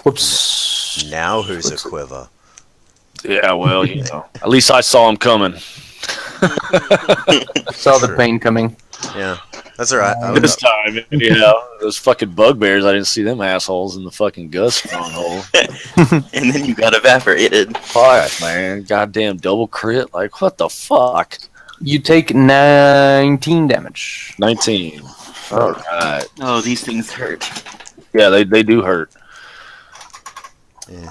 Whoops. Now who's a quiver? Yeah, well, you know. At least I saw him coming. Saw the Sure. pain coming. Yeah, that's alright. This time, yeah. Those fucking bugbears, I didn't see them assholes in the fucking Gus stronghold. And then you got evaporated. Fuck, man. Goddamn double crit. Like, what the fuck? You take 19 damage. 19. Alright. Oh, these things hurt. Yeah, they do hurt.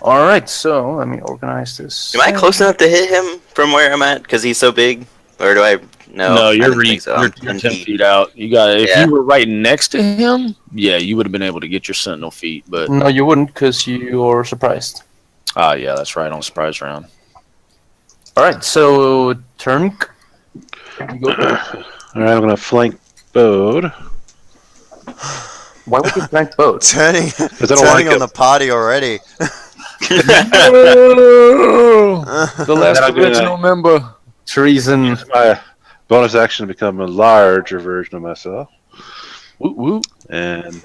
All right, so let me organize this. Am I close enough to hit him from where I'm at? Because he's so big? Or do I... No, No, I you're, didn't think so. you're I'm 10 10 feet. feet out. You got If Yeah. you were right next to him, yeah, you would have been able to get your sentinel feet. But, No, you wouldn't, because you're surprised. yeah, that's right, on surprise round. All right, so turn. You go. All right, I'm gonna flank Bode. Why would you blank both? Turning, I don't turning like on it. the party already. The last Then I'm gonna- original member. Treason. My bonus action to become a larger version of myself, Woo woo. and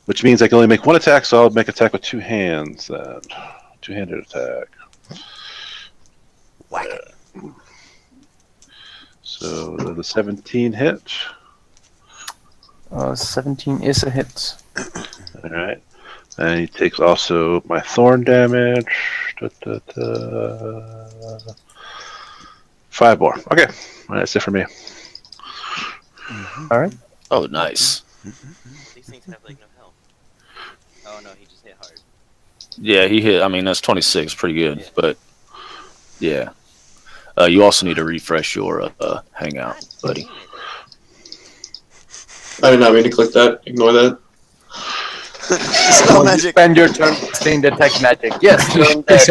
which means I can only make one attack, so I'll make attack with two hands then. Two-handed attack. Whack it. So the 17 hit. 17 is a hit. All right. And he takes also my thorn damage. 5 more. Okay. That's it for me. All right. Oh, nice. These things have like no health. Oh no, he just hit hard. Yeah, he hit. I mean, that's 26. Pretty good. But, yeah. You also need to refresh your hangout, buddy. I did not mean to click that. Ignore that. Spell magic. Spend your turn casting detect magic. Yes, you're undead.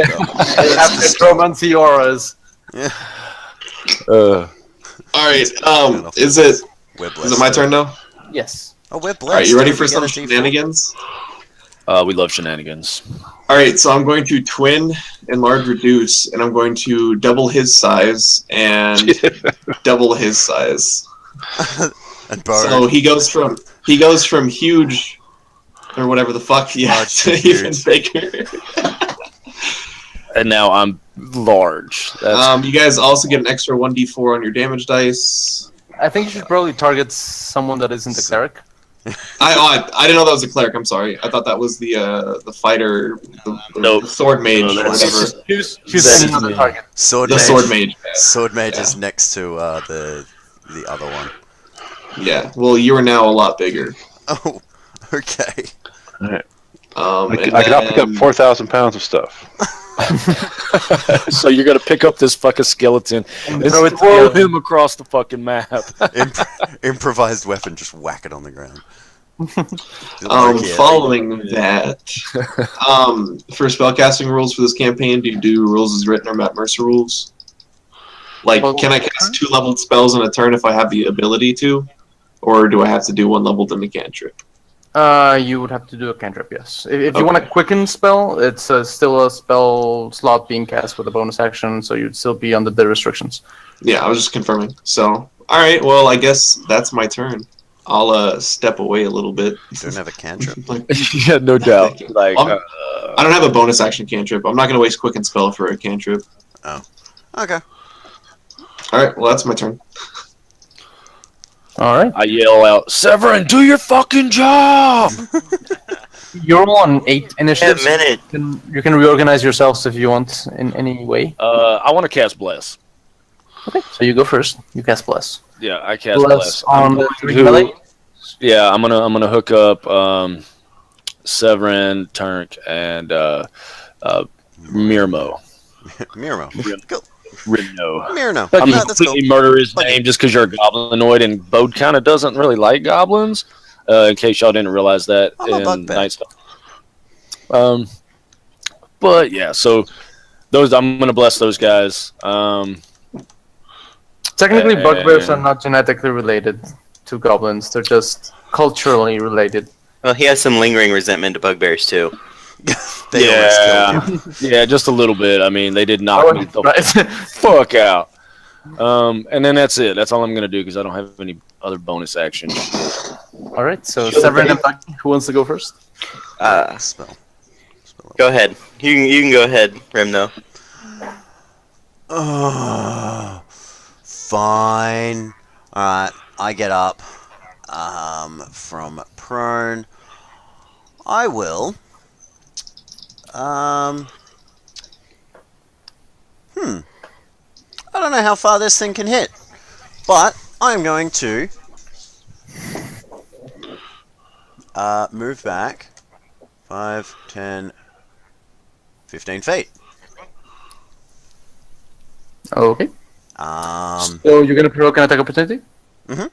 They have necromancy auras. Uh, All right. Is it We're blessed. is it my turn now? Yes. Oh, we're blessed. All right. You ready Don't for we get some a D4? shenanigans? We love shenanigans. All right. So I'm going to twin, enlarge, reduce, and I'm going to double his size and double his size. And Bode. So he goes from huge or whatever the fuck, yeah, Large to to even huge. bigger. And now I'm large. That's You guys also get an extra 1d4 on your damage dice. I think you should probably target someone that isn't a cleric. I didn't know that was a cleric. I'm sorry. I thought that was the fighter, Nope. the sword mage, No, or that's- whatever. Choose That any is other me. target. Sword The mage. sword mage. Sword mage Yeah. is next to the other one. Yeah. Well, you are now a lot bigger. Oh, okay. And I can now pick up then- 4,000 pounds of stuff. so you're gonna pick up this fucking skeleton and throw it to throw the- him across the fucking map. Improvised weapon, just whack it on the ground. Yeah. Following that, for spellcasting rules for this campaign, do you do rules as written or Matt Mercer rules? Like, Well, can I cast 2 leveled spells in a turn if I have the ability to? Or do I have to do 1 leveled in a cantrip? You would have to do a cantrip, yes. If you want a quicken spell, it's still a spell slot being cast with a bonus action, so you'd still be under the restrictions. Yeah, I was just confirming. So, alright, well, I guess that's my turn. I'll step away a little bit. Don't have a cantrip. Like, Yeah, no doubt. Like, I don't have a bonus action cantrip. I'm not going to waste quicken spell for a cantrip. Okay. Alright, well, that's my turn. All right. I yell out, "Severin, do your fucking job!" You're on 8 initiatives. minute. You can reorganize yourselves if you want in any way. I want to cast Bless. Okay, so you go first. You cast Bless. Yeah, I cast Bless Bless. on I'm the going 3 to- melee. Yeah, I'm gonna hook up Severin, Turk, and Mirmo. Miro. Go. Rimno. Miro. I'm Okay. gonna completely murder his name just because you're a goblinoid, and Bode kind of doesn't really like goblins. In case y'all didn't realize that I'm a in bugbear. Night Stuff. But yeah, so those I'm gonna bless those guys. Technically, bugbears are not genetically related to goblins. They're just culturally related. Well, he has some lingering resentment to bugbears too. They always killed him. Yeah, just a little bit. I mean, they did knock me the Right. fuck out. And then that's it. That's all I'm gonna do because I don't have any other bonus action. All right, so Severin and Bucky, who wants to go first? Spell. Go ahead. You can go ahead, Rimno. Oh, fine. Alright, I get up from prone. I will. I don't know how far this thing can hit, but I'm going to move back 5, 10, 15 feet. Okay. So you're gonna provoke an attack opportunity? Mhm.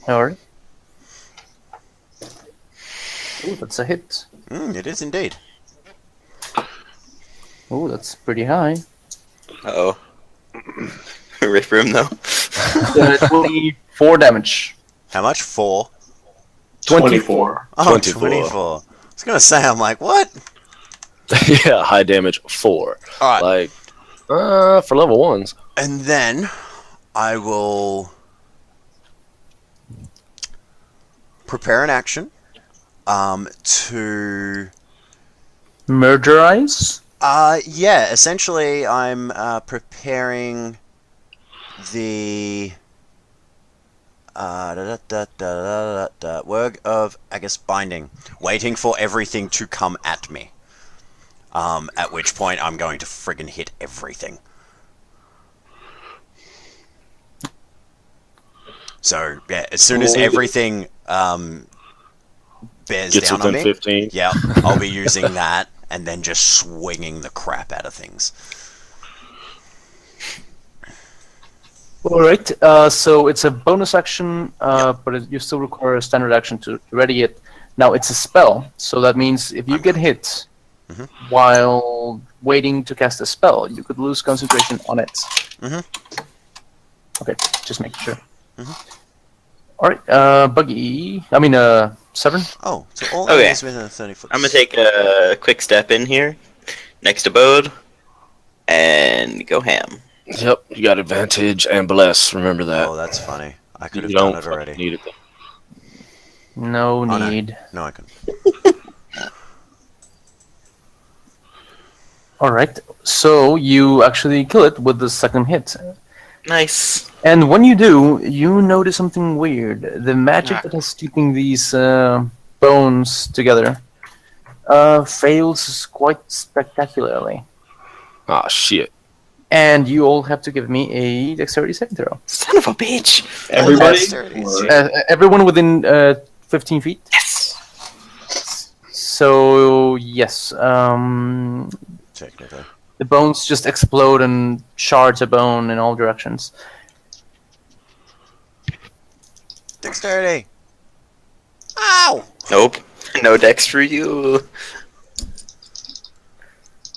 Alright. Ooh, that's a hit. it is indeed. Ooh, that's pretty high. Uh-oh. Rip Rimno. 24 damage. How much? 4? 24. Oh, 24. 24. I was gonna say, I'm like, what? Yeah, high damage 4. Alright. Like, for level 1s. And then I will prepare an action to Murderize? yeah, essentially I'm preparing the word of, I guess, binding, waiting for everything to come at me. At which point I'm going to friggin' hit everything. So yeah, as soon as everything bears Gets down on within me, 15. yeah, I'll be using that and then just swinging the crap out of things. Alright, so it's a bonus action, but you still require a standard action to ready it. Now, it's a spell, so that means if you get hit Mhm. while waiting to cast a spell, you could lose concentration on it. Mhm. Okay, just making sure. Mhm. Alright, Severn? Oh, so all Okay. enemies within a 30-foot. I'm gonna take a quick step in here, next to Bode, and go ham. Yep, you got advantage and bless. Remember that. Oh, that's funny. I could You have done don't it fucking already. need it. No Oh, no. need. No, I couldn't. Alright, so you actually kill it with the second hit. Nice. And when you do, you notice something weird. The magic that is keeping these bones together fails quite spectacularly. Ah, shit. And you all have to give me a dexterity saving throw. Son of a bitch. Everybody? Dexterity. Or- Everyone within 15 feet. Yes. So, yes. Technically. The bones just explode and shards of bone in all directions. Dexterity! Ow! Nope. No dex for you.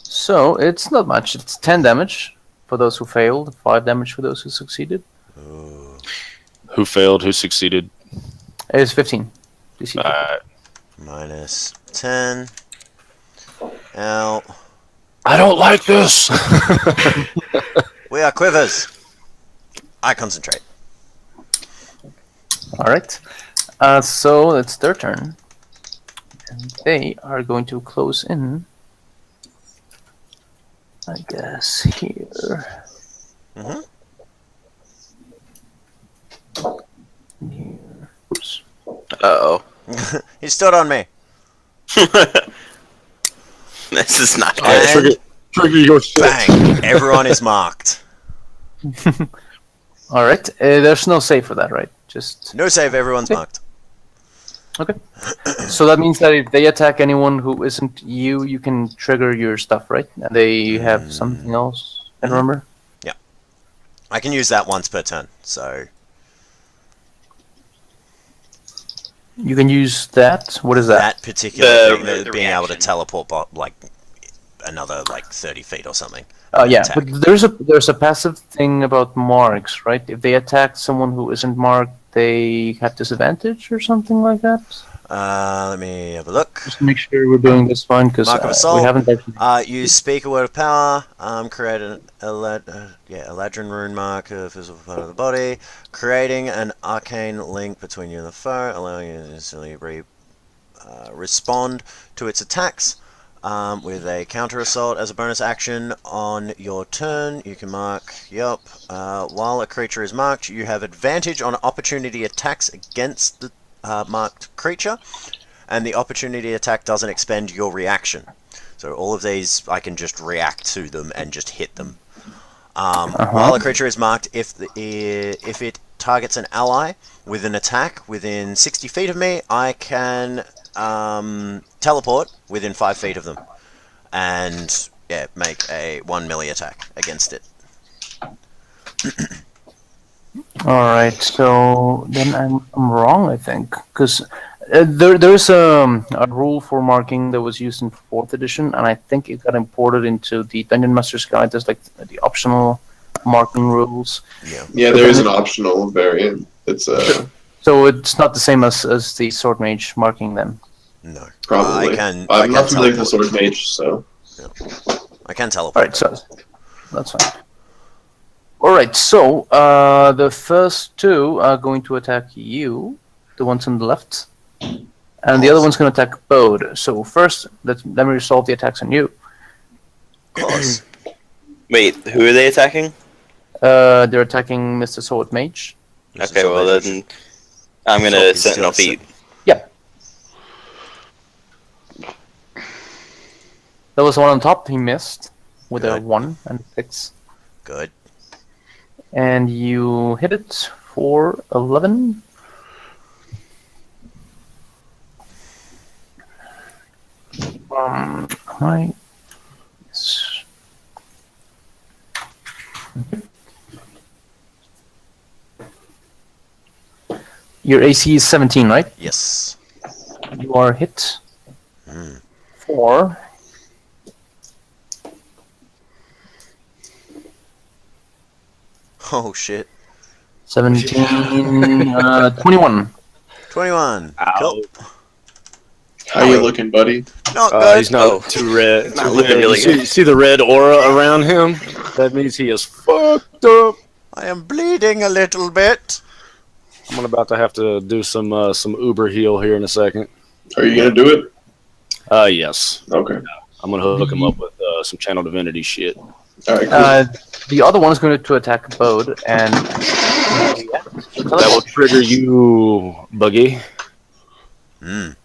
So, it's not much. It's 10 damage for those who failed, 5 damage for those who succeeded. Ooh. Who failed? Who succeeded? It's 15. DC. Minus 10. Ow. I don't like this. We are quivers. I concentrate. Alright. So it's their turn. And they are going to close in. I guess here. Mhm. Here. Oops. Uh-oh. He stood on me. This is not Alright, good. Trigger your shit. Bang! Everyone is marked. Alright. There's no save for that, right? Just. No save, everyone's marked. Okay. So that means that if they attack anyone who isn't you, you can trigger your stuff, right? And they have something else. And remember? I can use that once per turn, so... You can use that. What is that? That particular The- thing, that the being able to reaction. teleport, like, another, 30 feet or something. Oh yeah, attack. but there's a passive thing about marks, right? If they attack someone who isn't marked, they have disadvantage or something like that. Let me have a look. Just to make sure we're doing this fine, because Mark of we Assault. haven't actually. You speak a word of power, create a Eladrin rune mark, a physical part of the body, creating an arcane link between you and the foe, allowing you to instantly respond to its attacks with a counter assault. As a bonus action on your turn, you can mark, while a creature is marked, you have advantage on opportunity attacks against the marked creature, and the opportunity attack doesn't expend your reaction. So all of these, I can just react to them and just hit them. While a creature is marked, if it targets an ally with an attack within 60 feet of me, I can teleport within 5 feet of them, and make a 1 melee attack against it. Alright, so then I'm wrong, I think, because there's a rule for marking that was used in 4th edition, and I think it got imported into the Dungeon Master's Guide as like the optional marking rules. Yeah, there is an optional variant. It's So it's not the same as the sword mage marking them. No. probably. I can I'm not familiar with the teleport. sword mage, so I can teleport. Alright, so that's fine. Alright, so the first two are going to attack you, the ones on the left. And the other one's going to attack Bode. So first, let me resolve the attacks on you. Of course. Wait, who are they attacking? They're attacking Mr. Sword Mage. This Okay, is well already- then I'm So gonna he's Sentinel still Feet. There was one on top, he missed with a Good. 1 and 6. Good. And you hit it for 11. Right. Yes. Your AC is 17, right? Yes. You are hit Mm. for Oh shit. 17, 21. 21. Cool. how you looking, buddy? Not good. He's not too red. Not too looking red. really You see the red aura around him? That means he is fucked up. I am bleeding a little bit. I'm about to have to do some Uber heal here in a second. Are you gonna do it? Yes. Okay. I'm gonna hook him up with some Channel Divinity shit. All right. Cool. The other one is going to attack Bode, and That will trigger you, Buggy. Mm.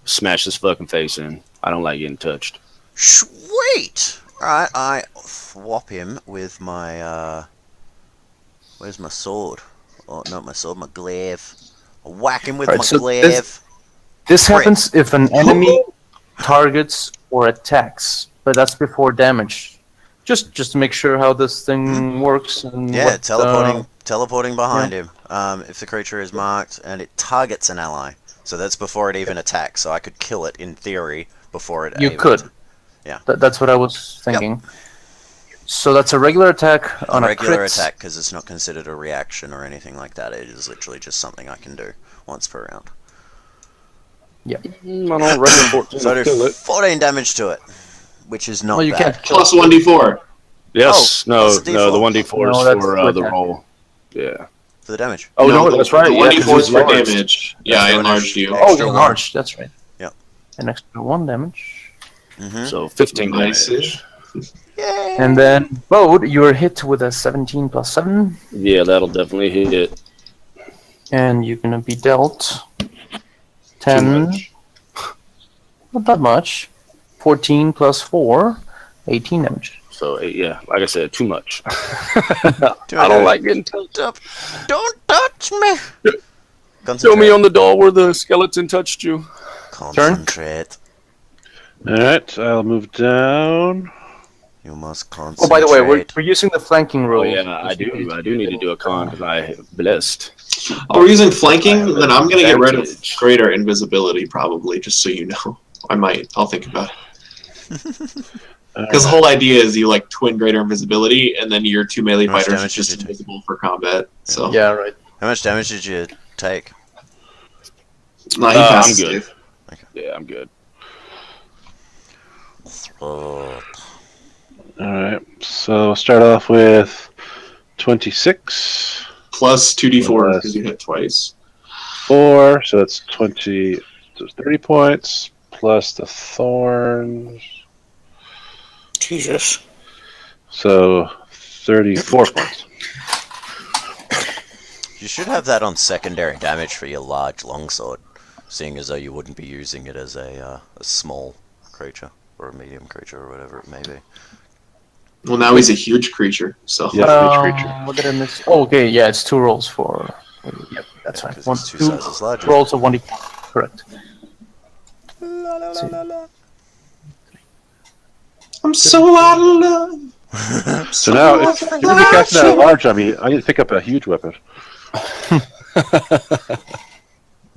Smash his fucking face in. I don't like getting touched. Sweet. Alright, I swap him with my, where's my sword? Oh, not my sword, my glaive. I whack him with Alright, my so glaive. this happens if an enemy targets or attacks, but that's before damage. Just to make sure how this thing works. And Yeah, what, teleporting behind him. If the creature is marked and it targets an ally. So that's before it even attacks. So I could kill it in theory before it. You even- could. Yeah. That's what I was thinking. So that's a regular attack on a a regular crit. attack because it's not considered a reaction or anything like that. It is literally just something I can do once per round. I don't reckon 14 So I will do kill it. 14 damage to it, which is not Well, you bad. can't kill Plus 1d4. Yes. Oh, no, that's a no. The D4. 1d4 No, is that's for with the that. roll. Yeah. For the damage. Oh no, that's right. The Yeah, 1d4 is 'cause for he's large. damage. Yeah, That's I the enlarged one you. is- Oh, Extra you one. enlarged. That's right. Yep. An extra 1 damage. Mm-hmm. So 15 Nice. damage. Yay! And then Bode, you are hit with a 17 plus 7, Yeah, that'll definitely hit. and you're gonna be dealt Too 10. much. Not that much. 14 plus 4, 18 damage. So yeah, like I said, too much. Do I don't like getting touched. Don't touch me! Show me on the doll where the skeleton touched you. Concentrate. Alright, I'll move down. You must concentrate. Oh, by the way, we're using the flanking Oh rule. yeah, I do need to do a con because I blessed. Oh, we're using flanking? Then I'm gonna get rid of Advantage. greater invisibility, probably, just so you know. I'll think about it. Because the whole idea is you like twin greater invisibility, and then your 2 melee How much fighters are damage just did you take? invisible for combat. So Yeah, right. How much damage did you take? nah, he I'm passes good. safe. Yeah, I'm good. Oh, Alright, so start off with 26. Plus 2d4 Plus- because you hit twice. 4, so that's 20, so 30 points, plus the thorns, Jesus. so 34 points. you should have that on secondary damage for your large longsword, seeing as though you wouldn't be using it as a small creature or a medium creature or whatever it may be. Well, now he's a huge creature, so Yeah, each creature. What did I miss? Oh, okay, yeah, it's 2 rolls for. Yep, that's Yeah, fine. 'cause One, it's 2 two sizes larger. rolls of 1d. Correct. I'm so out of love. So now, if you're going to be casting that large on me, I need to pick up a huge weapon.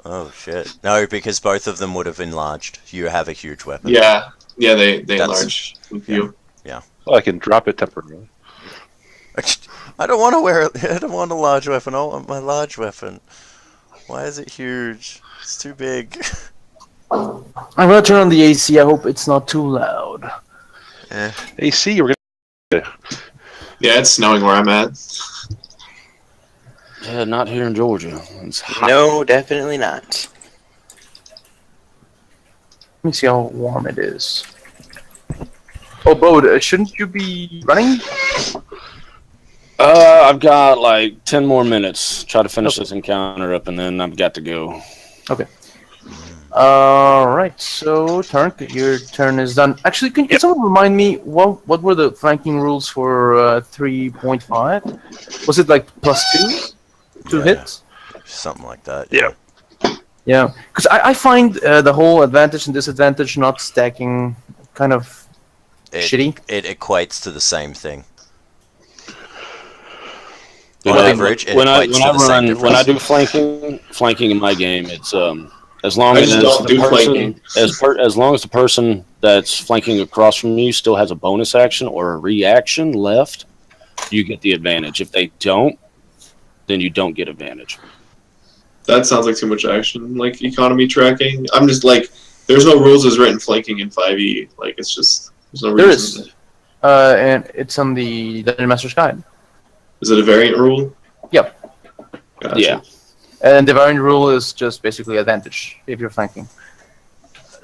Oh shit. No, because both of them would have enlarged. You have a huge weapon. Yeah, they That's- enlarge with you. Well, I can drop it temporarily. I don't want to wear it. I don't want a large weapon. I want my large weapon. Why is it huge? It's too big. I'm gonna turn on the AC. I hope it's not too loud. AC, we're gonna. Yeah, it's snowing where I'm at. Yeah, not here in Georgia. It's hot. No, definitely not. Let me see how warm it is. Oh, Bode, shouldn't you be running? I've got like 10 more minutes. Try to finish this encounter up, and then I've got to go. Okay. Alright, so Tark, your turn is done. Actually, can someone remind me what were the flanking rules for 3.5? Was it like +2 to hit? Something like that. Yeah. Yeah, because I find the whole advantage and disadvantage not stacking kind of shitty. It equates to the same thing. You On know, average, it when I equates to the same when I difference. do flanking in my game, it's as long I as just don't the do person flanking. as long as the person that's flanking across from you still has a bonus action or a reaction left, you get the advantage. If they don't, then you don't get advantage. That sounds like too much action. Like economy tracking. I'm just like, there's no rules as written flanking in 5e. Like it's just there's no There reason. is. And it's on the Dungeon Master's Guide. Is it a variant rule? Yep. Gotcha. Yeah. And the variant rule is just basically advantage if you're flanking.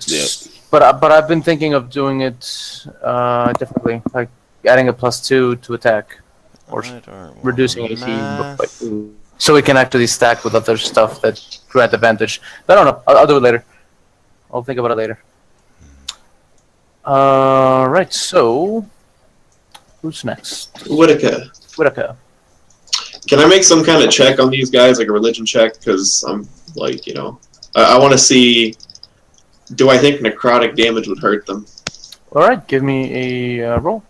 Yeah. But I've been thinking of doing it differently, like adding a +2 to attack, or I don't reducing want AC math. by 2, so it can actually stack with other stuff that grant advantage. But I don't know. I'll do it later. I'll think about it later. Right. So, who's next? Whitaker. Whitaker. Can I make some kind of check on these guys, like a religion check? Because I'm like, I want to see. Do I think necrotic damage would hurt them? All right. Give me a roll.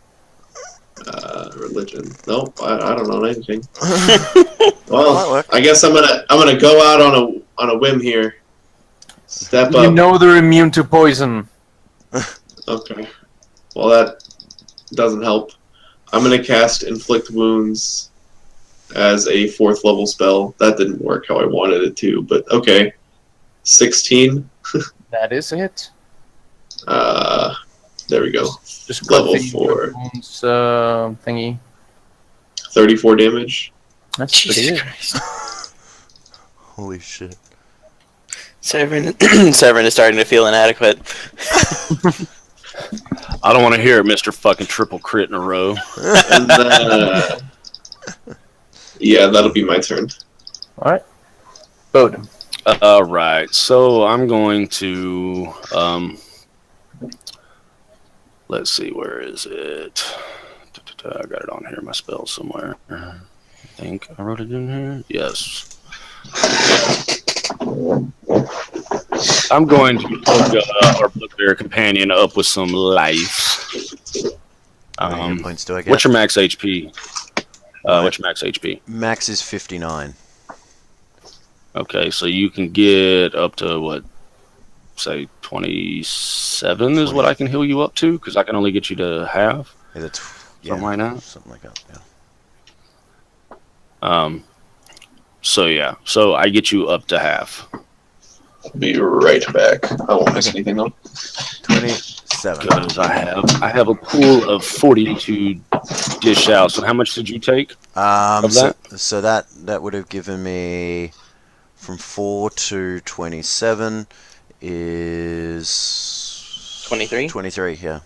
Religion. Nope. I don't know anything. Might Well, work. I guess I'm gonna go out on a whim here. Step up. You know they're immune to poison. Okay. Well, that doesn't help. I'm gonna cast Inflict Wounds as a 4th level spell. That didn't work how I wanted it to, but okay. 16. That is a hit. There we go. Just Level click the 4. wounds, thingy. 34 damage. That's Jesus pretty good. Christ. Holy shit. Severin is starting to feel inadequate. I don't want to hear it, Mr. Fucking triple crit in a row. And then, yeah, that'll be my turn. All right. Bode. Right. So I'm going to let's see, where is it? I got it on here, my spell somewhere. I think I wrote it in here. Yes. I'm going to hook our Bugbear companion up with some life. How many hit points do I get? What's your max HP? What's your max HP? Max is 59. Okay, so you can get up to what? Say 27 is what I can heal you up to, because I can only get you to half. Yeah, that's Something like that? Something like that, yeah. So yeah, so I get you up to half. I'll be right back. I won't miss anything though. 27. Because I have a pool of 40 to dish out. So how much did you take? Of So that would have given me from 4 to 27 is 23? 23, yeah.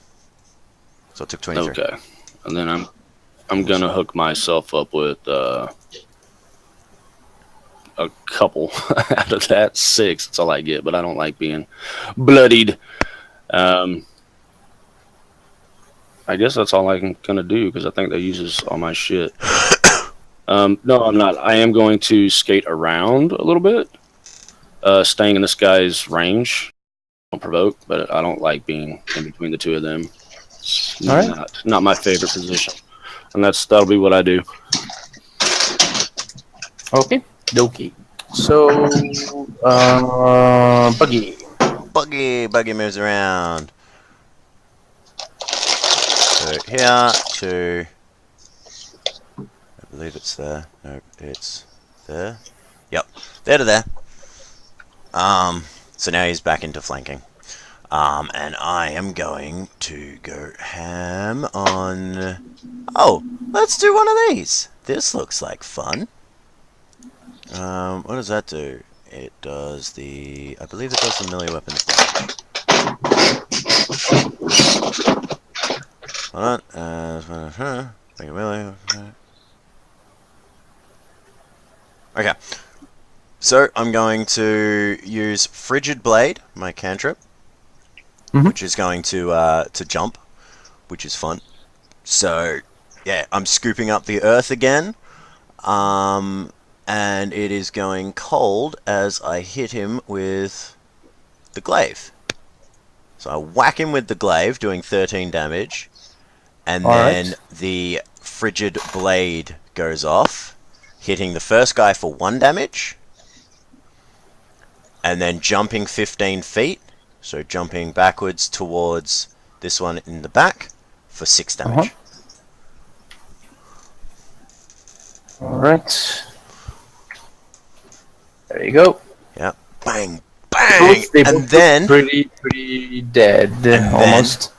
So I took 23. Okay, and then I'm gonna hook myself up with a couple out of that 6. That's all I get, but I don't like being bloodied. I guess that's all I'm gonna do because I think that uses all my shit. No, I'm not. I am going to skate around a little bit, staying in this guy's range. Don't provoke, but I don't like being in between the two of them. It's All right. not my favorite position, and that'll be what I do. Okay. Dokie. So, Buggy. Buggy moves around. So here to believe it's there. No, it's there. Yep, there to there. So now he's back into flanking. And I am going to go ham on... Oh, let's do one of these. This looks like fun. What does that do? It does the... I believe it does the melee weapons damage. Hold on. Make a melee. Okay. So, I'm going to use Frigid Blade, my cantrip. Which is going to jump, which is fun. So, yeah, I'm scooping up the earth again. And it is going cold as I hit him with the glaive. So I whack him with the glaive, doing 13 damage. And then the frigid blade goes off, hitting the first guy for 1 damage. And then jumping 15 feet. So jumping backwards towards this one in the back for 6 damage. Alright. There you go. Yep. Bang, bang! And then... Pretty dead, almost.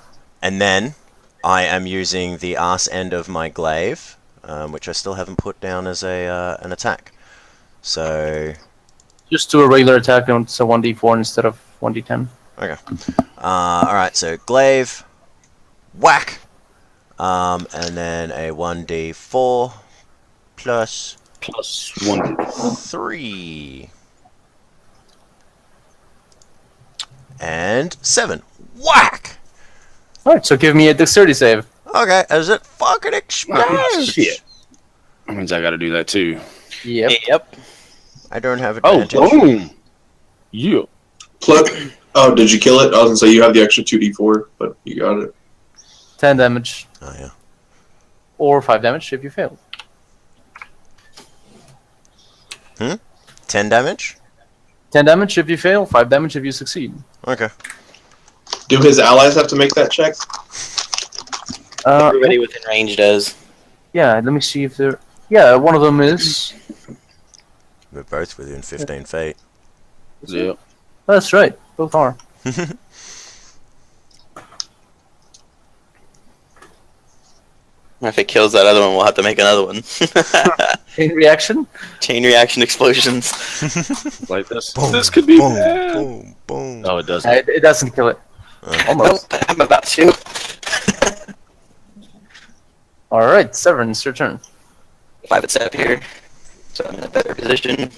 And then I am using the arse end of my glaive, which I still haven't put down as an attack. So... Just do a regular attack, and it's a 1d4 instead of 1d10. Okay. Alright, so glaive, whack, and then a 1d4 plus 1. 3 and 7. Whack! Alright, so give me a dexterity save. Okay, as it fucking explodes! Oh, shit. That means I gotta do that too. Yep. I don't have Oh, advantage. boom! Yeah. Oh, did you kill it? I was gonna say you have the extra 2d4, but you got it. 10 damage. Oh, yeah. Or 5 damage if you fail. 10 damage? 10 damage if you fail, 5 damage if you succeed. Okay. Do his allies have to make that check? Everybody within range does. Yeah, let me see if there... Yeah, one of them is... We're both within 15 feet. Yeah. That's right, both are. If it kills that other one, we'll have to make another one. In reaction? Chain reaction explosions. Like this. Boom, This could be boom, bad. boom, boom. No, it doesn't. It doesn't kill it. Almost. Nope, I'm about to. Alright, Severin, it's your turn. 5 step here, so I'm in a better position.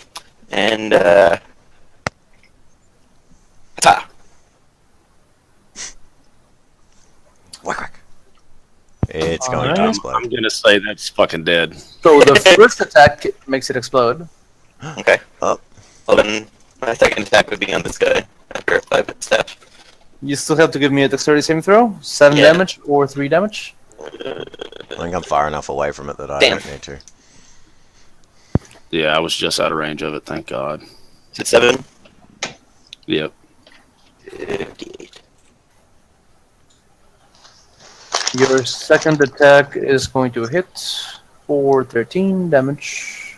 And attack. Whack, whack. It's going to Alright. explode. I'm gonna say that's fucking dead. So the first attack makes it explode. Okay. Oh. Well then, my second attack would be on this guy after a 5 step. You still have to give me a dexterity saving throw. 7 Yeah. damage or 3 damage. I think I'm far enough away from it that I Damn. don't need to. Yeah, I was just out of range of it, thank God. Is it 7? Yep. 58. Your second attack is going to hit for 13 damage.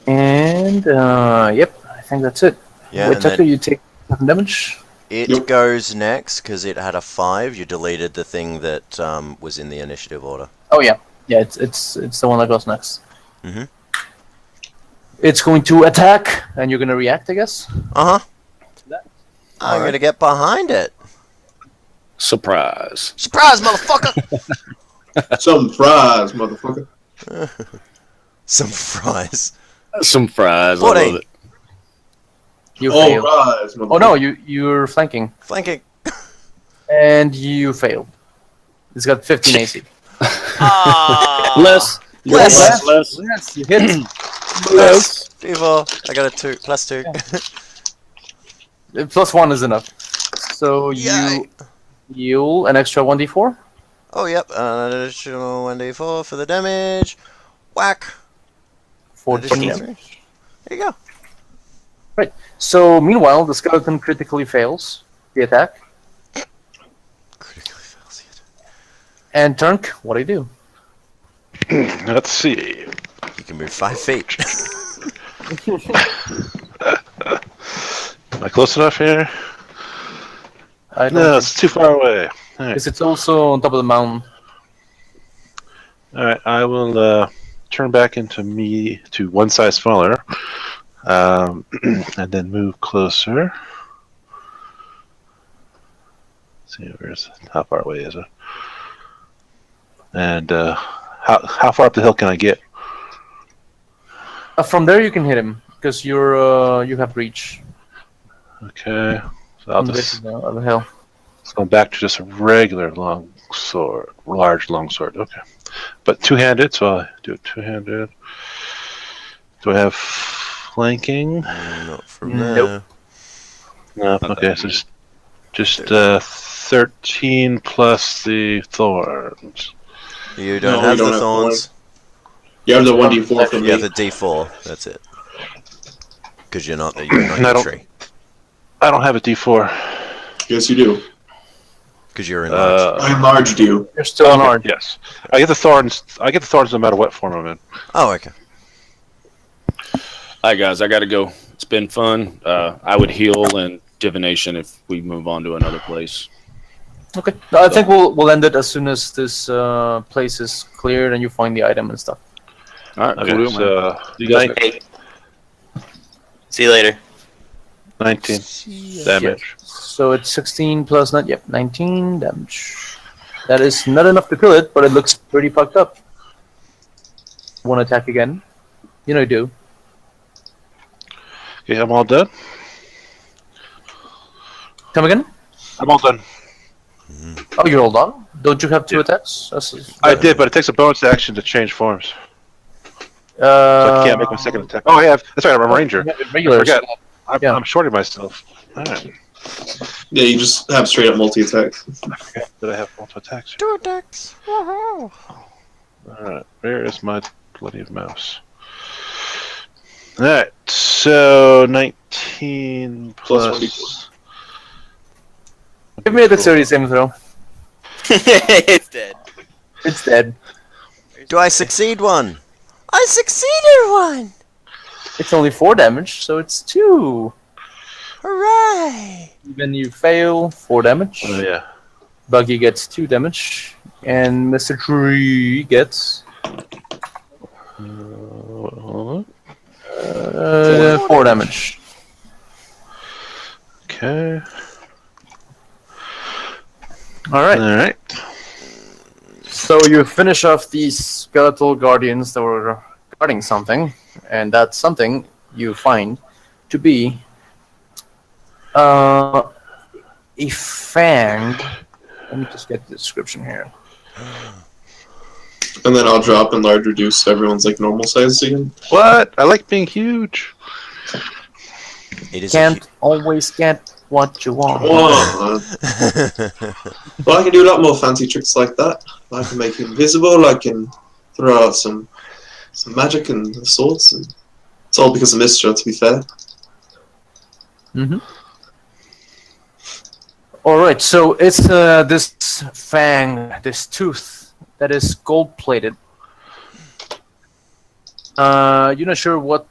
And, yep, I think that's it. Yeah, Wait, and Tucker, then you take 7 damage. it Yep. goes next because it had a 5. You deleted the thing that was in the initiative order. Oh, yeah. Yeah, it's the one that goes next. Mhm. It's going to attack, and you're going to react, I guess? Uh-huh. I'm Alright. going to get behind it. Surprise. Surprise, motherfucker! Some fries, motherfucker. Some fries. Some fries. I 14. love it. You All fail. rise, motherfucker. Oh, no, you're flanking. Flanking. And you failed. It's got 15 AC. Ah. Less. Less. Less. Yes, you hit. Less. D4. I got a 2. Plus 2. Plus 1 is enough. So Yay. you heal an extra 1d4. Oh, yep. An additional 1d4 for the damage. Whack. 14 Additional damage. 3. There you go. So meanwhile, the skeleton critically fails the attack. Critically fails it. And Turnk, what do you do? Let's see. You can move 5 feet. Am I close enough here? I don't No, think it's too far away. All right. because it's also on top of the mountain. All right. I will turn back into me to one size smaller, and then move closer. Let's see, how far away is it? And how far up the hill can I get? From there, you can hit him because you have reach Okay. So I'll on the base just of the hill. let's go back to just a regular long sword, large long sword. Okay, but two-handed, so I'll do it two-handed. Do I have flanking? Not from Nope. there. No. Okay, so just 13 plus the thorns. You don't No, have you don't the have thorns. You have the 1d4 from You have me. the D4. That's it. Because you're not I your don't- tree. I don't have a D4. Yes, you do. Because you're enlarged. I enlarged you. You're still Okay, on hard. yes, I get the thorns. I get the thorns no matter what form I'm in. Oh, okay. Alright, guys, I gotta go. It's been fun. I would heal and divination if we move on to another place. Okay. No, I think we'll end it as soon as this place is cleared and you find the item and stuff. Alright, Okay, cool deal, man. so See you guys nine- Hey. See you later. 19 damage. So it's 16 plus 9. Yep, 19 damage. That is not enough to kill it, but it looks pretty fucked up. Want to attack again? You know you do. Okay, I'm all done. Come again? I'm all done. Oh, you're all done? Don't you have 2 Yeah. attacks? I did, but it takes a bonus action to change forms, so I can't make my second attack. Oh, yeah, that's right. I'm a ranger. Regular. I forgot. Yeah. I'm shorting myself. All right. Yeah, you just have straight up multi-attack. I forgot that I have multiple attacks. 2 attacks. All right, where is my bloody mouse? All right, so 19 Plus plus. Give me a dexterity saving throw. It's dead. It's dead. Do I succeed one? I succeeded one! It's only 4 damage, so it's 2. Hooray! When you fail, 4 damage. Oh yeah. Buggy gets 2 damage. And Mr. Tree gets Hold on. 4 damage. Okay. Alright. All right. So you finish off these skeletal guardians that were guarding something, and that something you find to be a fang. Let me just get the description here. And then I'll drop enlarge reduce so everyone's like normal size again. What? I like being huge. It is Can't always get what you want. Well, I can do a lot more fancy tricks like that. I can make it invisible. I can throw out some magic and swords. And it's all because of Mistra, to be fair. Mm-hmm. Alright, so it's this fang, this tooth, that is gold-plated. You're not sure what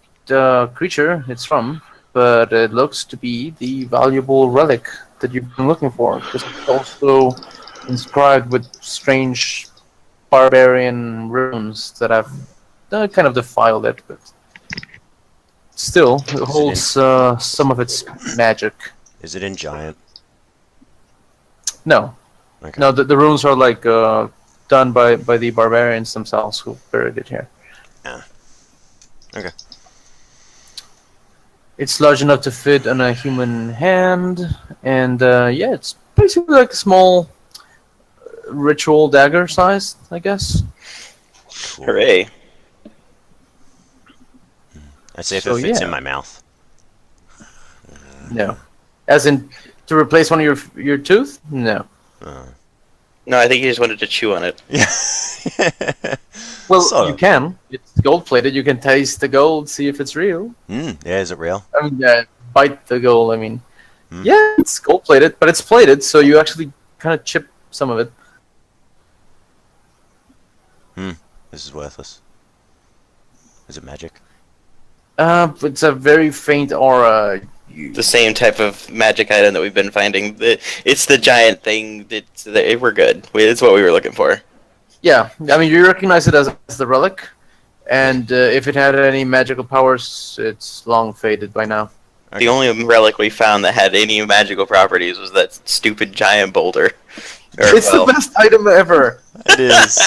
creature it's from, but it looks to be the valuable relic that you've been looking for. Because it's also inscribed with strange barbarian runes that have kind of defiled it, but still, it holds some of its magic. Is it in giant? No. Okay. No, the runes are like done by the barbarians themselves who buried it here. Ah. Okay. It's large enough to fit on a human hand, and yeah, it's basically like a small ritual dagger size, I guess. Cool. Hooray. I see if So, it fits yeah. in my mouth. No. As in, to replace one of your tooth? No. No, I think he just wanted to chew on it. Yeah. Well, Sort you of. can. It's gold-plated. You can taste the gold, see if it's real. Yeah, is it real? I mean, bite the gold, I mean. Hmm. Yeah, it's gold-plated, but it's plated, so you actually kind of chip some of it. This is worthless. Is it magic? It's a very faint aura. The same type of magic item that we've been finding. It's the giant thing. We're good. It's what we were looking for. Yeah, I mean, you recognize it as the relic, and if it had any magical powers, it's long faded by now. The only relic we found that had any magical properties was that stupid giant boulder. It's the best item ever. It is.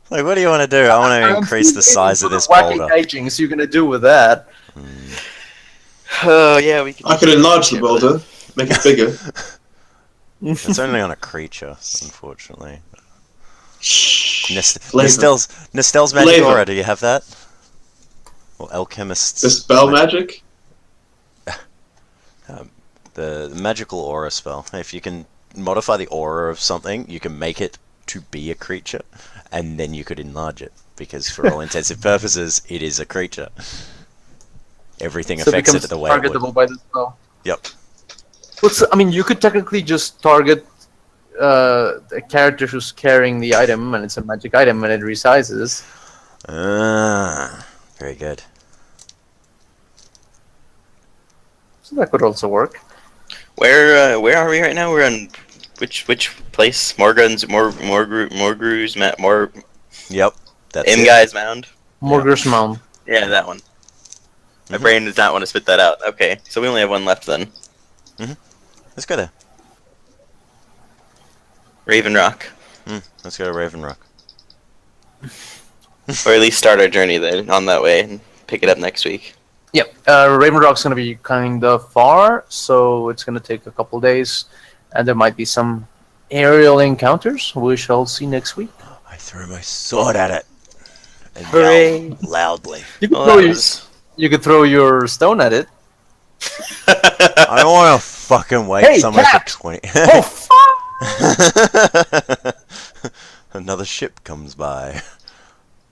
Like, what do you want to do? I want to increase the size of this wacky boulder. hijinks you're gonna do with that. Oh yeah, we can. I could enlarge the boulder, make it bigger. It's only on a creature, unfortunately. Flavor. Nestel's magic Flavor. aura, do you have that? Or alchemist's... The spell magic? The magical aura spell. If you can modify the aura of something, you can make it to be a creature, and then you could enlarge it. Because for all intensive purposes, it is a creature. Everything So it affects it becomes the way it would. targetable by the spell. Yep. I mean, you could technically just target a character who's carrying the item, and it's a magic item, and it resizes. Very good. So that could also work. Where are we right now? We're on which place? Morgru's Yep. That's it. Imguy's Mound. Morgur's Mound. Yeah, that one. My Mhm. brain does not want to spit that out. Okay, so we only have one left then. Let's go there. Raven Rock, Let's go to Raven Rock. or at least start our journey then on that way and pick it up next week. Yep. Raven Rock's gonna be kind of far, so it's gonna take a couple days, and there might be some aerial encounters. We shall see next week. I threw my sword at it. And Hooray. yelled loudly. You could, Well, throw that your, was- you could throw your stone at it. I don't want to fucking wait Hey, somewhere cat! for 20... Oh, fuck! Another ship comes by.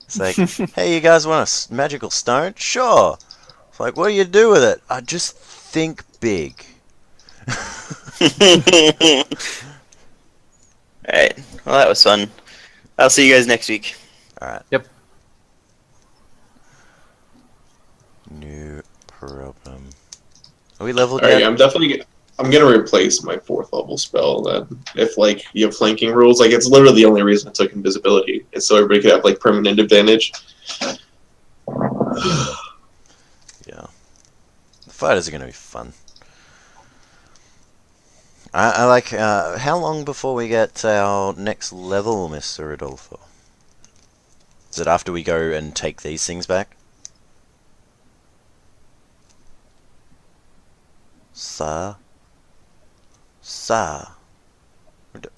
It's like, hey, you guys want a magical stone? Sure. It's like, what do you do with it? I just think big. Alright, well that was fun. I'll see you guys next week. Alright. Yep. No problem. Are we leveled Alright, yet? I'm gonna replace my 4th level spell then. If like you have flanking rules, like it's literally the only reason I took invisibility. Is so everybody could have like permanent advantage. Yeah. The fighters are going to be fun. I like, how long before we get our next level, Mr. Rodolfo? Is it after we go and take these things back? Sir? Sir? Did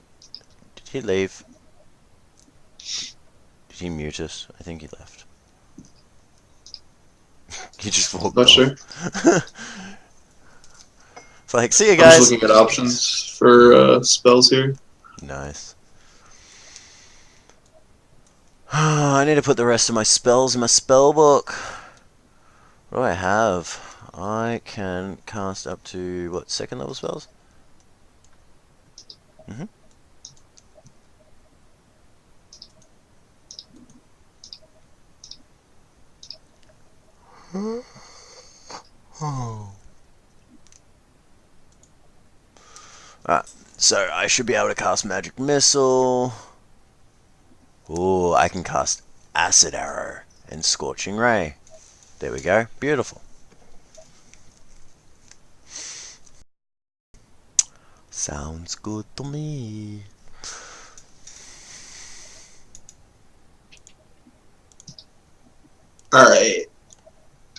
he leave? Did he mute us? I think he left. He just walked Not off. sure. It's like, see you I'm guys. just looking at options for spells here. Nice. I need to put the rest of my spells in my spell book. What do I have? I can cast up to, what, 2nd level spells? So I should be able to cast Magic Missile. Ooh, I can cast Acid Arrow and Scorching Ray. There we go. Beautiful. Sounds good to me. Alright.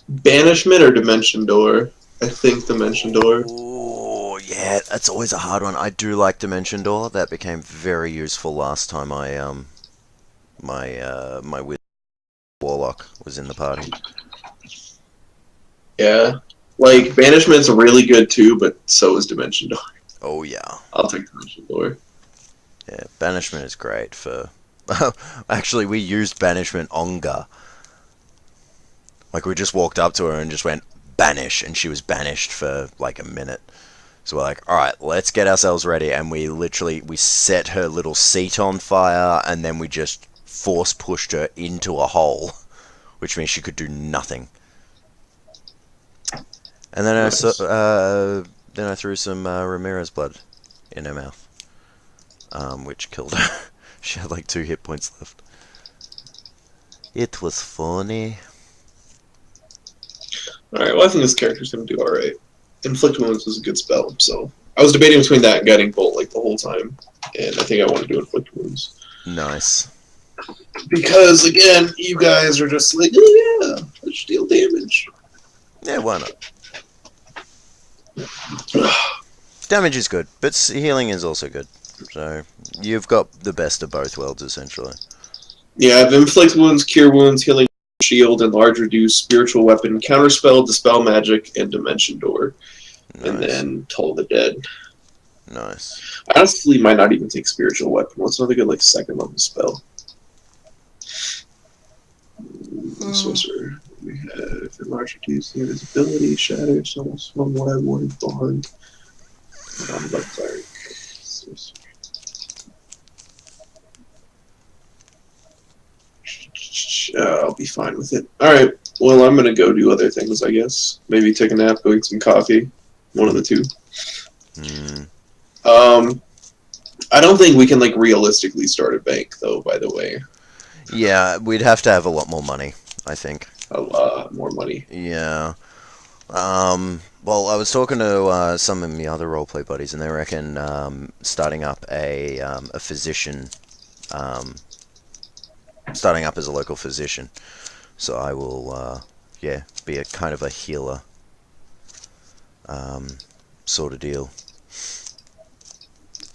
Banishment or Dimension Door? I think Dimension Door. Ooh, yeah, that's always a hard one. I do like Dimension Door. That became very useful last time I my wizard warlock was in the party. Yeah. Like, Banishment's really good too, but so is Dimension Door. Oh yeah. I'll take Dimension Door. Yeah, Banishment is great for... Actually, we used Banishment on Ga. Like, we just walked up to her and just went, banish, and she was banished for, like, a minute. So we're like, alright, let's get ourselves ready, and we set her little seat on fire, and then we just force pushed her into a hole, which means she could do nothing. And then Nice. then I threw some Ramirez blood in her mouth, which killed her. She had like 2 hit points left. It was funny. Alright, well, I think this character's gonna do alright. Inflict Wounds was a good spell, so I was debating between that and Guiding Bolt like the whole time, and I think I want to do Inflict Wounds. Nice. Because, again, you guys are just like, oh, yeah, let's deal damage. Yeah, why not? Damage is good, but healing is also good. So you've got the best of both worlds, essentially. Yeah, I have Inflict Wounds, Cure Wounds, Healing Shield, Enlarge Reduce, Spiritual Weapon, Counterspell, Dispel Magic, and Dimension Door. Nice. And then Toll the Dead. Nice. I honestly might not even take Spiritual Weapon. What's another good, like, second level spell? Sorcerer. We have Enlarge Reduce, Invisibility, Shatter, Summons from what I wanted, Bond. Cleric. Sorcerer. I'll be fine with it. Alright, well, I'm gonna go do other things, I guess. Maybe take a nap, go eat some coffee. One of the two. I don't think we can, like, realistically start a bank, though, by the way. Yeah, we'd have to have a lot more money, I think. A lot more money. Yeah. Well, I was talking to some of my other roleplay buddies, and they reckon starting up a physician, starting up as a local physician. So I will, yeah, be a kind of a healer, sort of deal.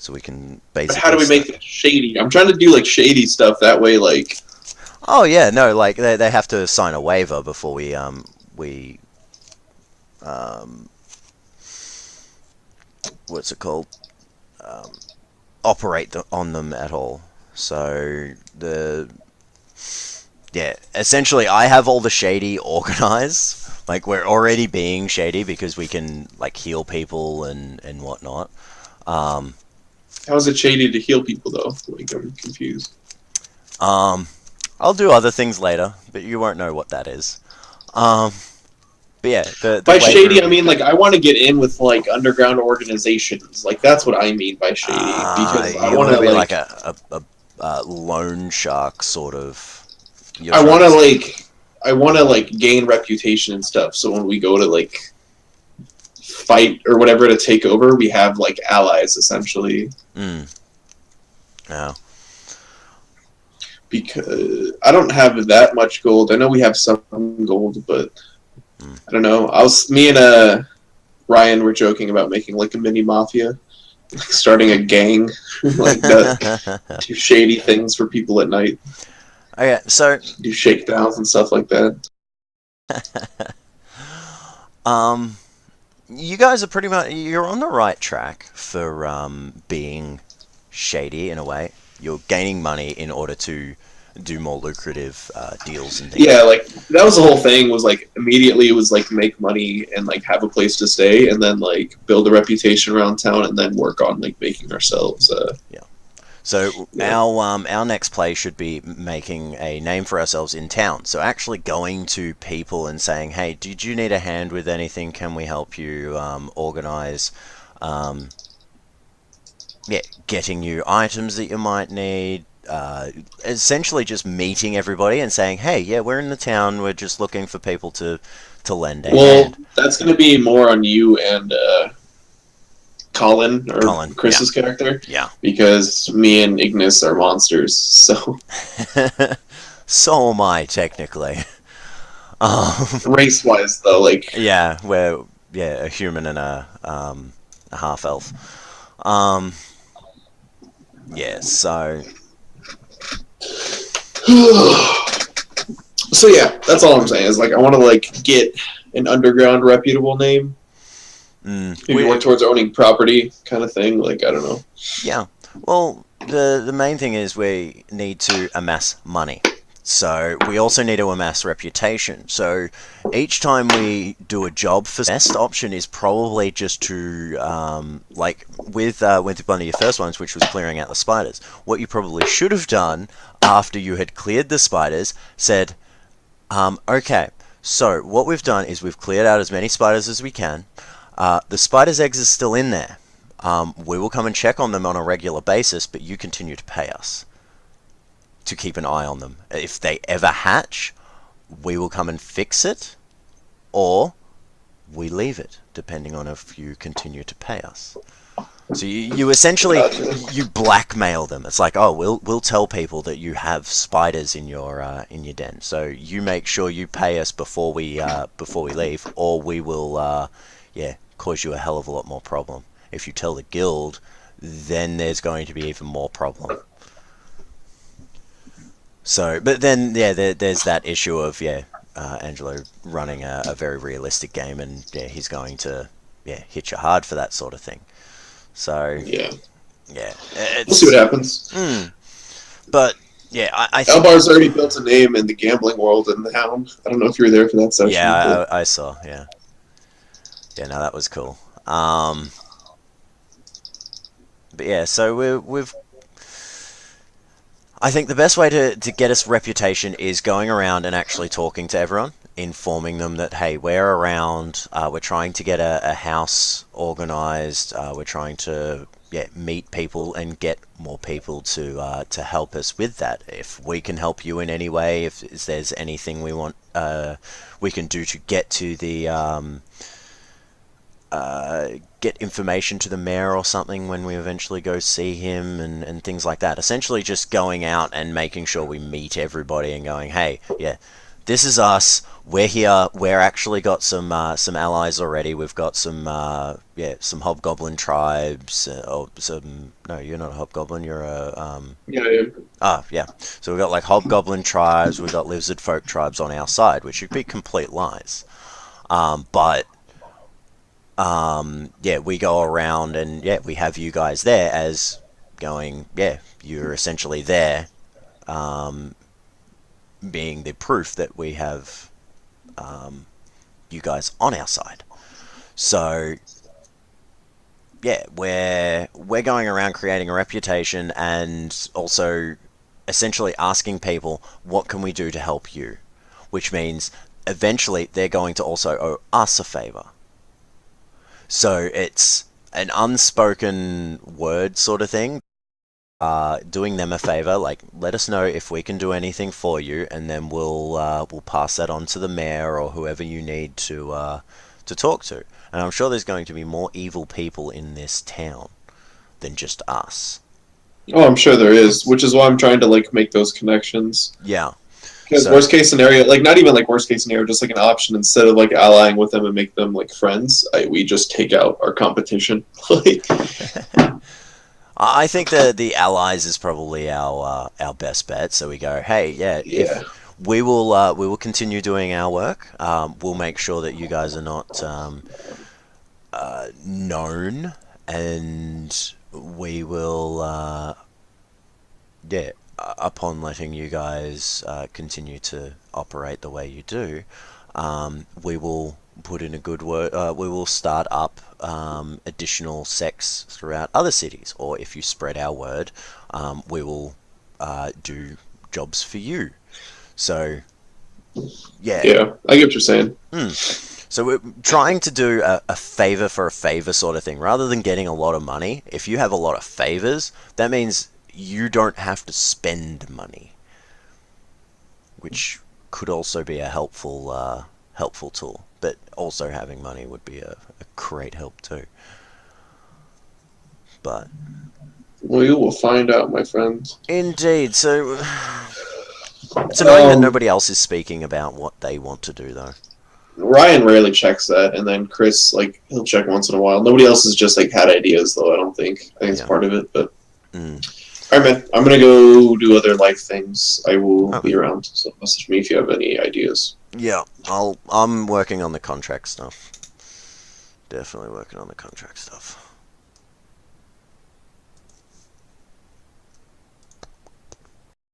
So we can But basically. how do we make it shady? I'm trying to do, like, shady stuff. That way, like... Oh yeah, no, like they have to sign a waiver before we what's it called? Operate on them at all. So yeah, essentially I have all the shady organized. Like we're already being shady because we can like heal people and whatnot. How is it shady to heal people, though? Like, I'm confused. I'll do other things later, but you won't know what that is. But yeah, the By waiver- shady, I mean, like, I want to get in with, like, underground organizations. Like, that's what I mean by shady. Because I you want to, be like... a loan shark sort of. I want to, like, gain reputation and stuff. So when we go to, like, fight or whatever to take over, we have, like, allies, essentially. Yeah. Because I don't have that much gold. I know we have some gold, but I don't know. Me and Ryan were joking about making like a mini mafia, like starting a gang, like that, do shady things for people at night, Okay, so do shakedowns and stuff like that. you guys are pretty much you're on the right track for being shady in a way. You're gaining money in order to do more lucrative deals and things. Yeah, like that was the whole thing. Was like immediately it was like make money and like have a place to stay, and then like build a reputation around town, and then work on like making ourselves. So Yeah. our next play should be making a name for ourselves in town. So actually going to people and saying, "Hey, did you need a hand with anything? Can we help you organize?" Yeah, getting you items that you might need. Essentially just meeting everybody and saying, hey, yeah, we're in the town, we're just looking for people to lend a Well, hand. that's going to be more on you and Colin, Chris's character. Yeah. Because me and Ignis are monsters, so... So am I, technically. Race-wise, though, like... Yeah, we're a human and a half-elf. Yeah, so... So yeah, that's all I'm saying, is like, I want to like get an underground reputable name. Maybe work towards owning property kind of thing, like, I don't know. Yeah, well, the main thing is we need to amass money. So we also need to amass reputation. So each time we do a job, the best option is probably just to, like with one of your first ones, which was clearing out the spiders. What you probably should have done after you had cleared the spiders, said, okay, so what we've done is we've cleared out as many spiders as we can. The spiders' eggs are still in there. We will come and check on them on a regular basis, but you continue to pay us to keep an eye on them. If they ever hatch, we will come and fix it, or we leave it, depending on if you continue to pay us. So you essentially you blackmail them. It's like, oh, we'll tell people that you have spiders in your den. So you make sure you pay us before we leave, or we will cause you a hell of a lot more problem. If you tell the guild, then there's going to be even more problem. So, but then, there's that issue of, Angelo running a very realistic game, and, he's going to, hit you hard for that sort of thing. So, Yeah. We'll see what happens. But, I think... Albar's already built a name in the gambling world in the Hound. I don't know if you were there for that session. Yeah, I saw, yeah. Yeah, no, that was cool. But so we've... I think the best way to get us reputation is going around and actually talking to everyone, informing them that, hey, we're around, we're trying to get a house organised, we're trying to meet people and get more people to help us with that. If we can help you in any way, if there's anything we want, we can do to get to the... get information to the mayor or something when we eventually go see him and things like that. Essentially just going out and making sure we meet everybody and going, hey, this is us, we're here, we're actually got some allies already, we've got some hobgoblin tribes, or some, no, you're not a hobgoblin, you're a, so we've got like hobgoblin tribes, we've got lizard folk tribes on our side, which would be complete lies. But we go around and we have you guys there as going, you're essentially there, being the proof that we have you guys on our side. So we're going around creating a reputation and also essentially asking people, what can we do to help you? Which means eventually they're going to also owe us a favor. So it's an unspoken word sort of thing. Doing them a favor, like, let us know if we can do anything for you, and then we'll pass that on to the mayor or whoever you need to talk to. And I'm sure there's going to be more evil people in this town than just us. Oh, I'm sure there is, which is why I'm trying to make those connections. Yeah. Because worst case scenario, not even worst case scenario, just an option, instead of allying with them and make them friends, we just take out our competition. I think the allies is probably our best bet. So we go, hey, if we will continue doing our work. We'll make sure that you guys are not known, and we will upon letting you guys continue to operate the way you do, we will put in a good word. We will start up additional sects throughout other cities, or if you spread our word, we will do jobs for you. So, I get what you're saying. So we're trying to do a favor for a favor sort of thing, rather than getting a lot of money. If you have a lot of favors, that means you don't have to spend money, which could also be a helpful tool. But also having money would be a great help too. But we will find out, my friend. Indeed. So it's annoying that nobody else is speaking about what they want to do, though. Ryan rarely checks that, and then Chris, he'll check once in a while. Nobody else has just had ideas, though. I think it's part of it, but. Alright, man. I'm gonna go do other life things. I will be around, so message me if you have any ideas. Yeah, I'm working on the contract stuff. Definitely working on the contract stuff.